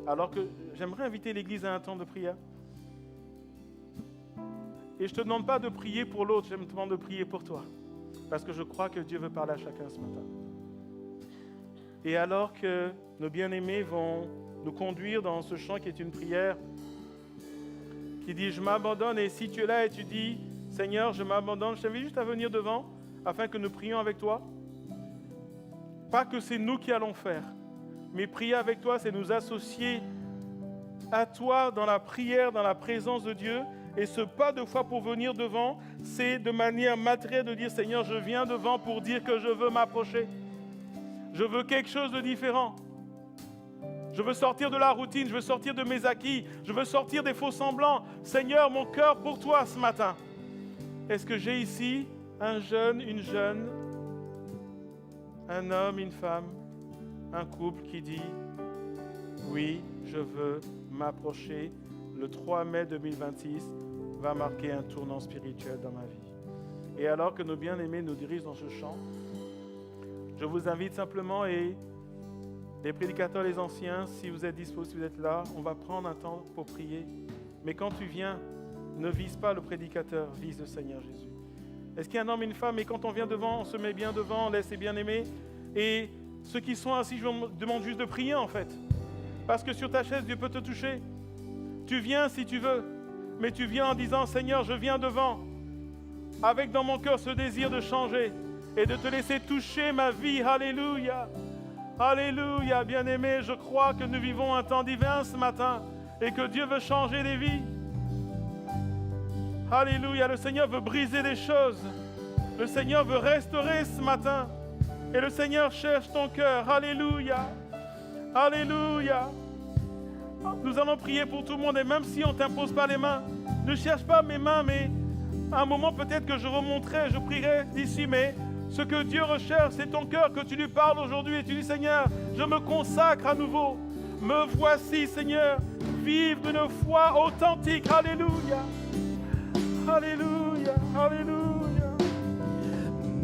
Alors que j'aimerais inviter l'Église à un temps de prière. Et je ne te demande pas de prier pour l'autre, je te demande de prier pour toi. Parce que je crois que Dieu veut parler à chacun ce matin. Et alors que nos bien-aimés vont nous conduire dans ce chant qui est une prière, qui dit « Je m'abandonne » et si tu es là et tu dis « Seigneur, je m'abandonne », je t'invite juste à venir devant afin que nous prions avec toi. Pas que c'est nous qui allons faire, mais prier avec toi, c'est nous associer à toi dans la prière, dans la présence de Dieu. Et ce pas de foi pour venir devant, c'est de manière matérielle de dire « Seigneur, je viens devant pour dire que je veux m'approcher. Je veux quelque chose de différent. Je veux sortir de la routine, je veux sortir de mes acquis, je veux sortir des faux semblants. Seigneur, mon cœur pour toi ce matin. Est-ce que j'ai ici un jeune, une jeune, un homme, une femme, un couple qui dit « Oui, je veux m'approcher. Le 3 mai 2026 va marquer un tournant spirituel dans ma vie. » Et alors que nos bien-aimés nous dirigent dans ce chant, je vous invite simplement, et les prédicateurs, les anciens, si vous êtes dispo, si vous êtes là, on va prendre un temps pour prier. Mais quand tu viens, ne vise pas le prédicateur, vise le Seigneur Jésus. Est-ce qu'il y a un homme et une femme? Et quand on vient devant, on se met bien devant, on laisse les bien-aimés. Et ceux qui sont assis, je vous demande juste de prier en fait. Parce que sur ta chaise, Dieu peut te toucher. Tu viens si tu veux, mais tu viens en disant, Seigneur, je viens devant, avec dans mon cœur ce désir de changer et de te laisser toucher ma vie. Alléluia. Alléluia, bien-aimé, je crois que nous vivons un temps divin ce matin et que Dieu veut changer des vies. Alléluia, le Seigneur veut briser des choses. Le Seigneur veut restaurer ce matin. Et le Seigneur cherche ton cœur. Alléluia. Alléluia. Nous allons prier pour tout le monde et même si on ne t'impose pas les mains, ne cherche pas mes mains, mais à un moment peut-être que je remonterai, je prierai d'ici, mais ce que Dieu recherche, c'est ton cœur, que tu lui parles aujourd'hui et tu dis, Seigneur, je me consacre à nouveau. Me voici, Seigneur, vivre d'une foi authentique. Alléluia. Alléluia. Alléluia.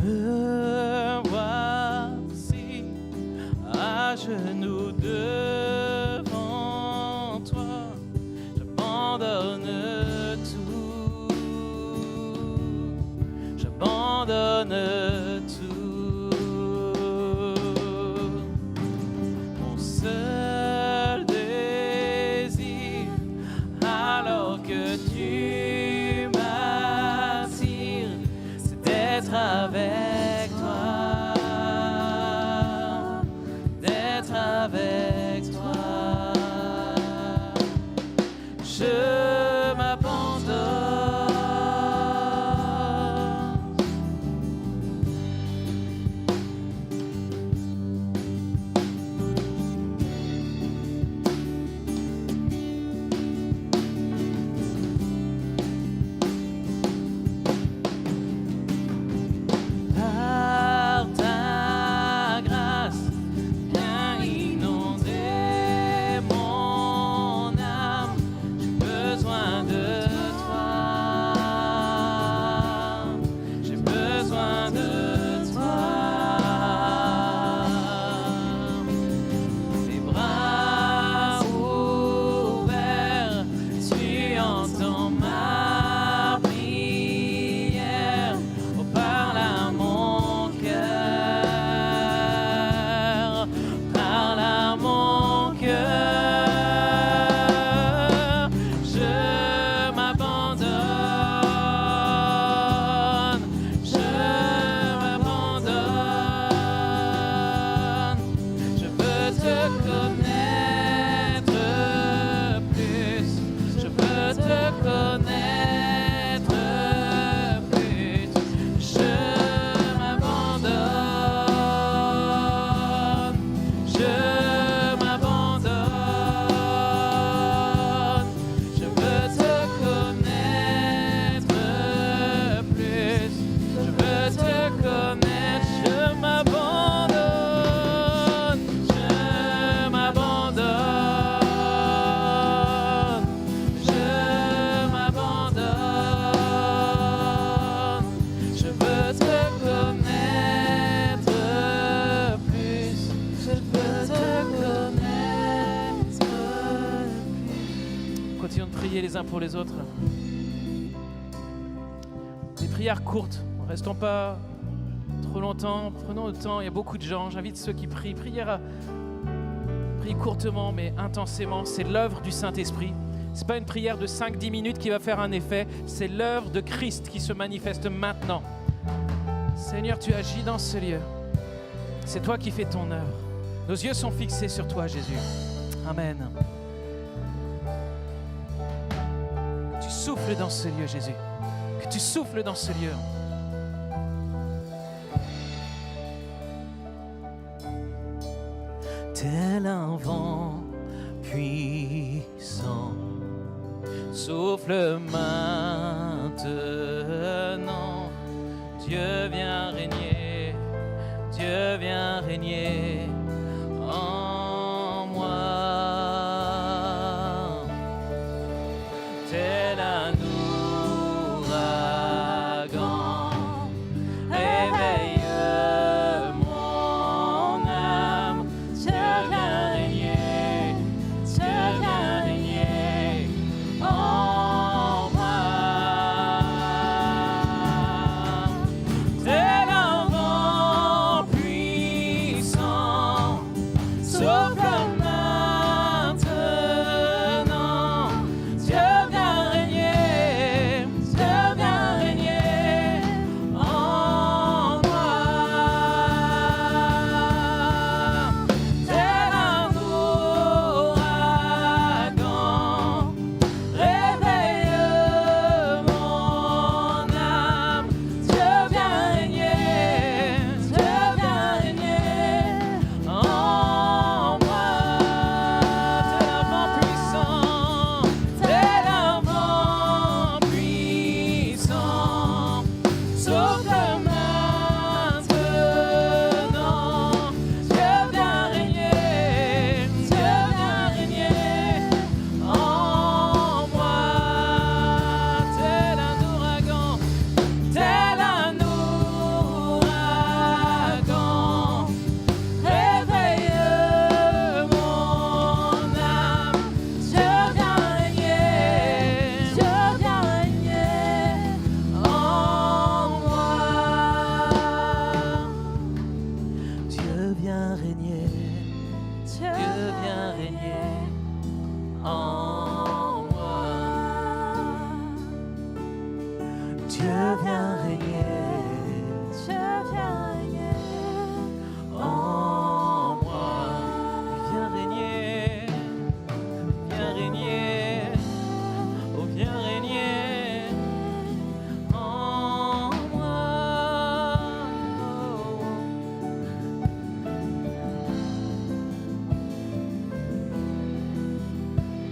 Me voici à genoux devant toi, j'abandonne tout, j'abandonne tout. Mon seul désir, alors que tu m'attires, c'est d'être avec toi, d'être avec toi. Je m'abandonne. Par ta grâce, viens inonder mon âme. J'ai besoin de toi. J'ai besoin de toi. Les bras ouverts, tu entends ma prière. Oh, parle à mon cœur, parle à mon cœur. Je m'abandonne, je m'abandonne. Je veux te connaître plus, je veux te connaître plus. Je m'abandonne, je m'abandonne. Je veux te connaître plus, je veux te connaître. Je m'abandonne, je m'abandonne. Je m'abandonne, je veux te connaître plus, je veux te connaître plus. Continuons de prier les uns pour les autres. Des prières courtes, restons pas trop longtemps, prenons le temps, il y a beaucoup de gens, j'invite ceux qui prient, prie courtement mais intensément, c'est l'œuvre du Saint-Esprit. C'est pas une prière de 5-10 minutes qui va faire un effet, c'est l'œuvre de Christ qui se manifeste maintenant. Seigneur, tu agis dans ce lieu. C'est toi qui fais ton œuvre. Nos yeux sont fixés sur toi, Jésus. Amen. Que tu souffles dans ce lieu, Jésus. Que tu souffles dans ce lieu. Tel un vent puissant, souffle maintenant. Dieu vient régner, Dieu vient régner en moi. Tel un ouragan, réveille mon âme. Dieu vient régner, Dieu vient régner en moi. Tel un vent puissant, souffle maintenant. Dieu vient régner, Dieu vient régner en moi. Tel un ouragan, réveille mon âme. Dieu vient régner, Dieu vient régner en moi. Tel un vent puissant, tel un vent puissant, souffle maintenant. Dieu vient régner, Dieu vient régner en moi. Tel un ouragan, tel un ouragan, réveille mon âme. Dieu vient régner, Dieu vient régner en moi. Dieu vient régner, Dieu vient régner en moi. Dieu vient régner, Dieu vient régner en moi. Viens régner, viens régner, oh viens régner en moi.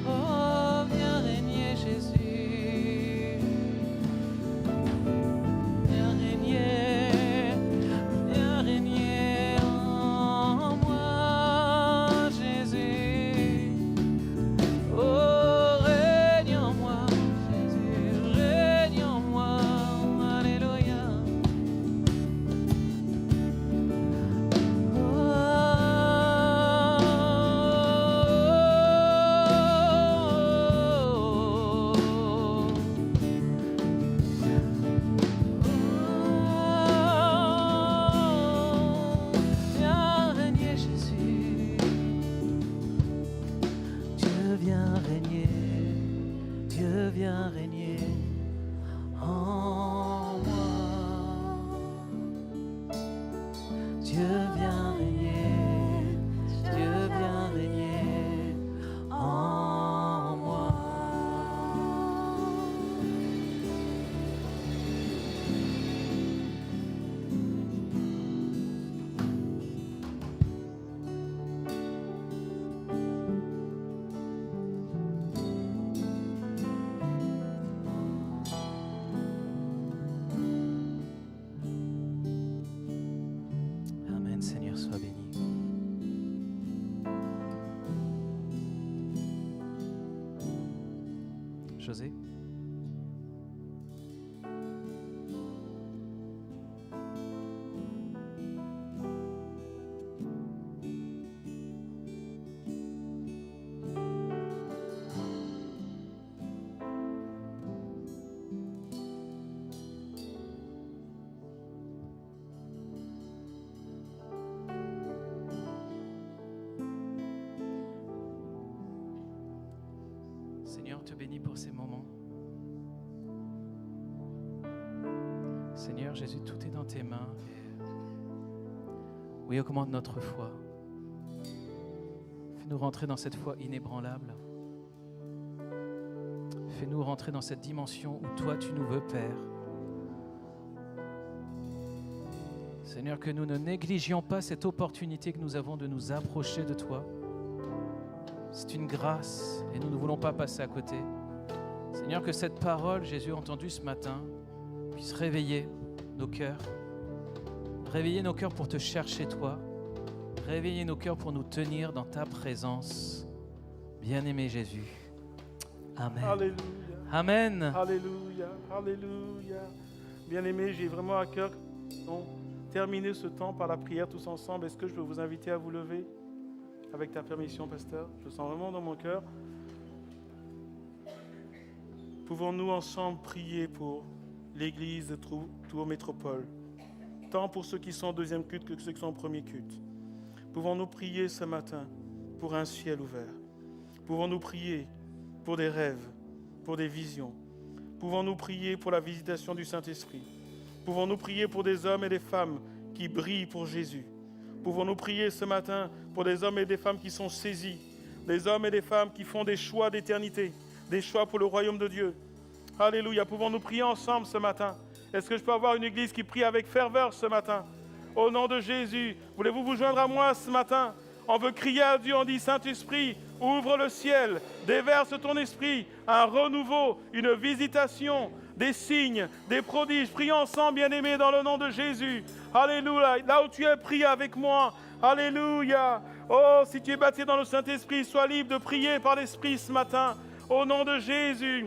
Oh, viens régner Jésus. Viens régner en moi, Jésus. Oh, règne en moi, Jésus, règne en moi, alléluia. Viens régner Jésus, Dieu vient régner, Dieu vient régner en moi. Dieu vient régner, Dieu vient régner en moi. Amen, Seigneur, sois béni. José. Seigneur, on te bénit pour ces moments. Seigneur Jésus, tout est dans tes mains. Oui, augmente notre foi. Fais-nous rentrer dans cette foi inébranlable. Fais-nous rentrer dans cette dimension où toi, tu nous veux, Père. Seigneur, que nous ne négligions pas cette opportunité que nous avons de nous approcher de toi. C'est une grâce et nous ne voulons pas passer à côté. Seigneur, que cette parole, Jésus, entendue ce matin, puisse réveiller nos cœurs. Réveiller nos cœurs pour te chercher, toi. Réveiller nos cœurs pour nous tenir dans ta présence. Bien-aimé Jésus. Amen. Alléluia. Amen. Alléluia. Alléluia. Bien-aimés, j'ai vraiment à cœur de terminer ce temps par la prière tous ensemble. Est-ce que je peux vous inviter à vous lever avec ta permission, pasteur? Je le sens vraiment dans mon cœur. Pouvons-nous ensemble prier pour l'église de Tours Métropole, tant pour ceux qui sont au deuxième culte que ceux qui sont au premier culte? Pouvons-nous prier ce matin pour un ciel ouvert? Pouvons-nous prier pour des rêves, pour des visions? Pouvons-nous prier pour la visitation du Saint-Esprit? Pouvons-nous prier pour des hommes et des femmes qui brillent pour Jésus? Pouvons-nous prier ce matin pour des hommes et des femmes qui sont saisis, des hommes et des femmes qui font des choix d'éternité, des choix pour le royaume de Dieu? Alléluia. Pouvons-nous prier ensemble ce matin? Est-ce que je peux avoir une église qui prie avec ferveur ce matin? Au nom de Jésus, voulez-vous vous joindre à moi ce matin? On veut crier à Dieu, on dit: Saint-Esprit, ouvre le ciel, déverse ton esprit, un renouveau, une visitation, des signes, des prodiges. Prions ensemble, bien-aimés, dans le nom de Jésus. Alléluia. Là où tu es, prie avec moi. Alléluia. Oh, si tu es baptisé dans le Saint-Esprit, sois libre de prier par l'Esprit ce matin. Au nom de Jésus.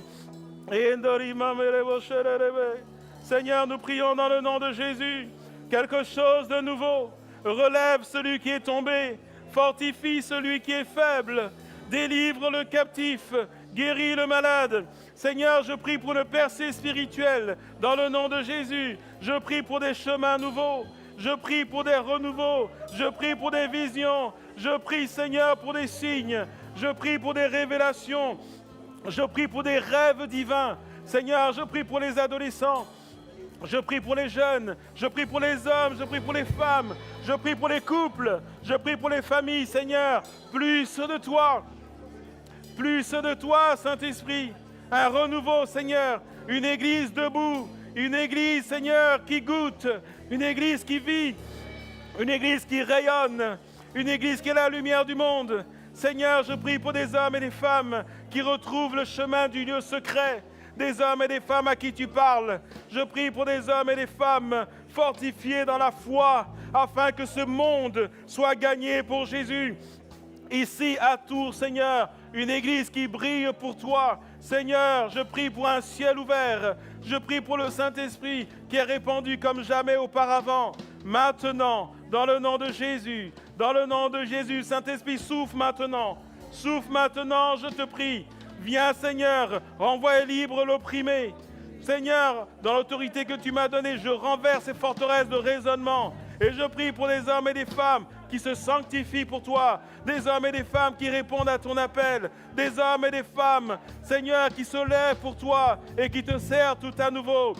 Seigneur, nous prions dans le nom de Jésus. Quelque chose de nouveau. Relève celui qui est tombé. Fortifie celui qui est faible. Délivre le captif. Guéris le malade. Seigneur, je prie pour une percée spirituelle dans le nom de Jésus. Je prie pour des chemins nouveaux. Je prie pour des renouveaux. Je prie pour des visions. Je prie, Seigneur, pour des signes. Je prie pour des révélations. Je prie pour des rêves divins. Seigneur, je prie pour les adolescents. Je prie pour les jeunes. Je prie pour les hommes. Je prie pour les femmes. Je prie pour les couples. Je prie pour les familles. Seigneur, plus de toi. Plus de toi, Saint-Esprit. Un renouveau, Seigneur. Une église debout. Une église, Seigneur, qui goûte. Une église qui vit. Une église qui rayonne. Une église qui est la lumière du monde. Seigneur, je prie pour des hommes et des femmes qui retrouvent le chemin du lieu secret. Des hommes et des femmes à qui tu parles. Je prie pour des hommes et des femmes fortifiés dans la foi, afin que ce monde soit gagné pour Jésus. Ici à Tours, Seigneur, une église qui brille pour toi. Seigneur, je prie pour un ciel ouvert. Je prie pour le Saint-Esprit qui est répandu comme jamais auparavant. Maintenant, dans le nom de Jésus, dans le nom de Jésus, Saint-Esprit, souffle maintenant. Souffle maintenant, je te prie. Viens, Seigneur, renvoie libre l'opprimé. Seigneur, dans l'autorité que tu m'as donnée, je renverse ces forteresses de raisonnement. Et je prie pour des hommes et des femmes qui se sanctifient pour toi. Des hommes et des femmes qui répondent à ton appel. Des hommes et des femmes, Seigneur, qui se lèvent pour toi et qui te servent tout à nouveau.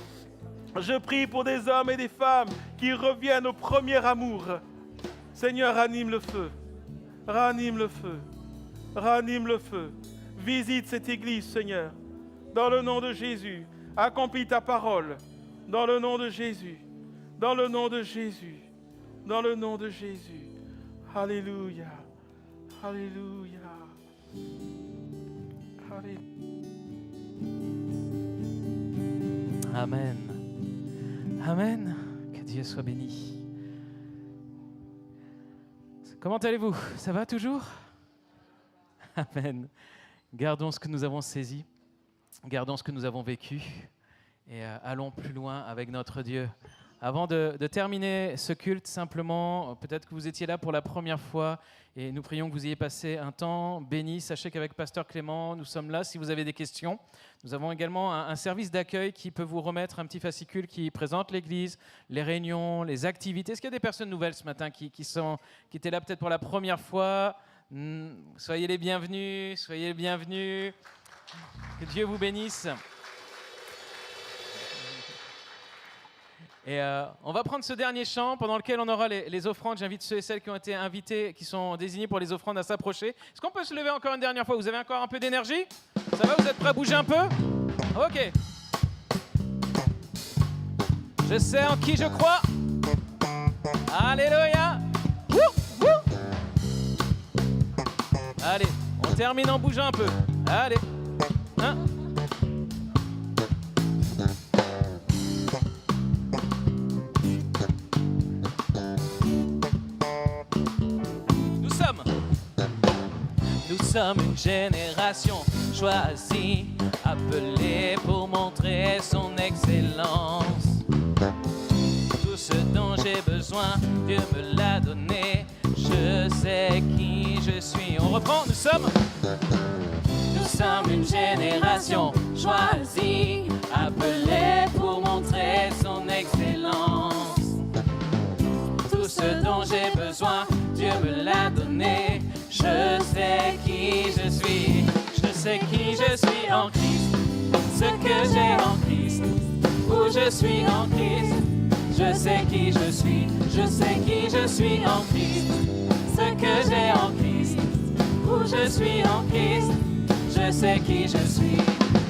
Je prie pour des hommes et des femmes qui reviennent au premier amour. Seigneur, ranime le feu. Ranime le feu. Ranime le feu. Visite cette église, Seigneur. Dans le nom de Jésus. Accomplis ta parole. Dans le nom de Jésus. Dans le nom de Jésus. Dans le nom de Jésus. Alléluia. Alléluia. Alléluia. Amen. Amen. Que Dieu soit béni. Comment allez-vous? Ça va toujours? Amen. Gardons ce que nous avons saisi. Gardons ce que nous avons vécu. Et allons plus loin avec notre Dieu. Avant de terminer ce culte, simplement, peut-être que vous étiez là pour la première fois et nous prions que vous ayez passé un temps béni. Sachez qu'avec Pasteur Clément, nous sommes là si vous avez des questions. Nous avons également un service d'accueil qui peut vous remettre un petit fascicule qui présente l'église, les réunions, les activités. Est-ce qu'il y a des personnes nouvelles ce matin qui étaient là peut-être pour la première fois? Soyez les bienvenus, soyez les bienvenus. Que Dieu vous bénisse. Et on va prendre ce dernier chant pendant lequel on aura les offrandes. J'invite ceux et celles qui ont été invités, qui sont désignés pour les offrandes à s'approcher. Est-ce qu'on peut se lever encore une dernière fois? Vous avez encore un peu d'énergie? Ça va? Vous êtes prêts à bouger un peu? Ok. Je sais en qui je crois. Alléluia. Allez, on termine en bougeant un peu. Allez. 1. Nous sommes une génération choisie, appelée pour montrer son excellence. Tout ce dont j'ai besoin, Dieu me l'a donné. Je sais qui je suis. On reprend, nous sommes une génération choisie, appelée pour montrer son excellence. Tout ce dont j'ai besoin, Dieu me l'a donné. Je sais qui je suis, je sais qui je suis en Christ. Ce que j'ai en Christ, où je suis en Christ. Je sais qui je suis, je sais qui je suis en Christ. Ce que j'ai en Christ, où je suis en Christ. Je sais qui je suis.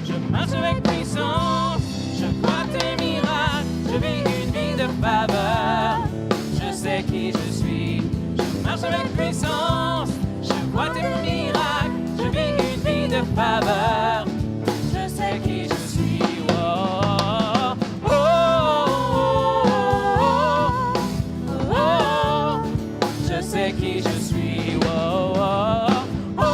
Je marche avec puissance, je vois tes miracles. Je vis une vie de faveur. Je sais qui je suis. Je marche avec puissance, je vois tes miracles. Je vis une vie de faveur. Je sais qui je suis. Oh, oh, oh, oh, oh. Je sais qui je suis. Oh, oh, oh,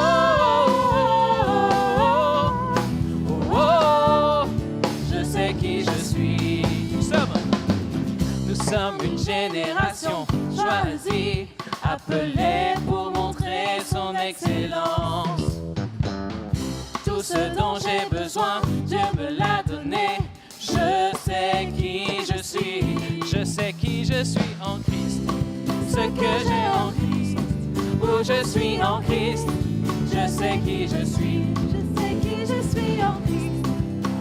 oh, oh. Je sais qui je suis. Nous sommes une génération choisie, appelée pour montrer son excellence. Tout ce dont j'ai besoin, Dieu me l'a donné. Je sais qui je suis, je sais qui je suis en Christ. Ce que j'ai en Christ, où je suis en Christ. Je sais qui je suis, Je sais qui je suis en Christ.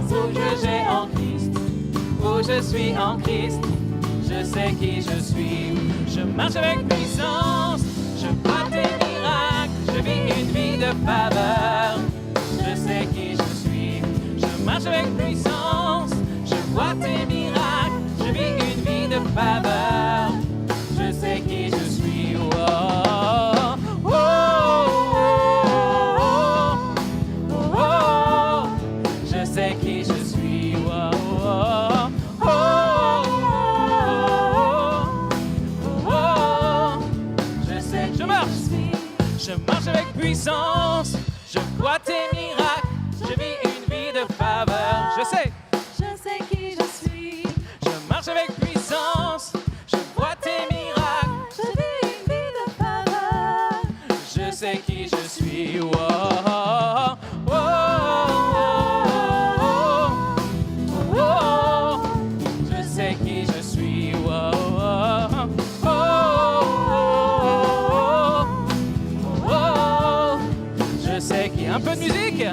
ce que j'ai en Christ, où je suis en Christ. Je sais qui je suis. Je marche avec puissance, je vois tes miracles. Je vis une vie de faveur. Je sais qui je suis. Je marche avec puissance, je vois tes miracles. Je vis une vie de faveur. Je sais qui je suis. Oh, oh, oh, oh, oh. Je sais qui je suis. Oh, oh, oh, oh, oh. Je sais qui je marche. Je marche avec puissance, je vois tes miracles. Je vis une vie de faveur. Je sais qui je suis. je marche avec puissance, je vois tes miracles. Je vis une vie de faveur. Je sais qui je suis. Oh, oh, oh, oh, oh. Je sais qui je suis. Oh, oh, oh, oh, oh. Je sais qui. Un peu de musique.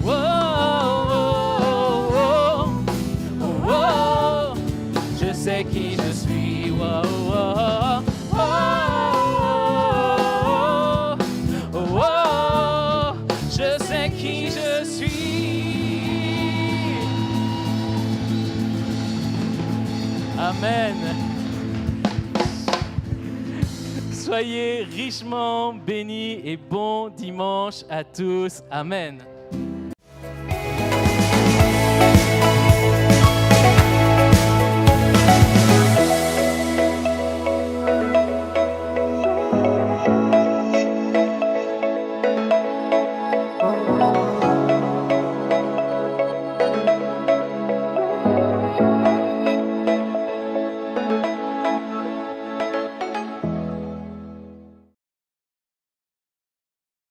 Oh, oh, oh, oh, oh. Je sais qui je suis. Oh, oh, oh, oh, oh, oh. Je sais qui je suis. Amen. Soyez richement bénis et bon dimanche à tous. Amen.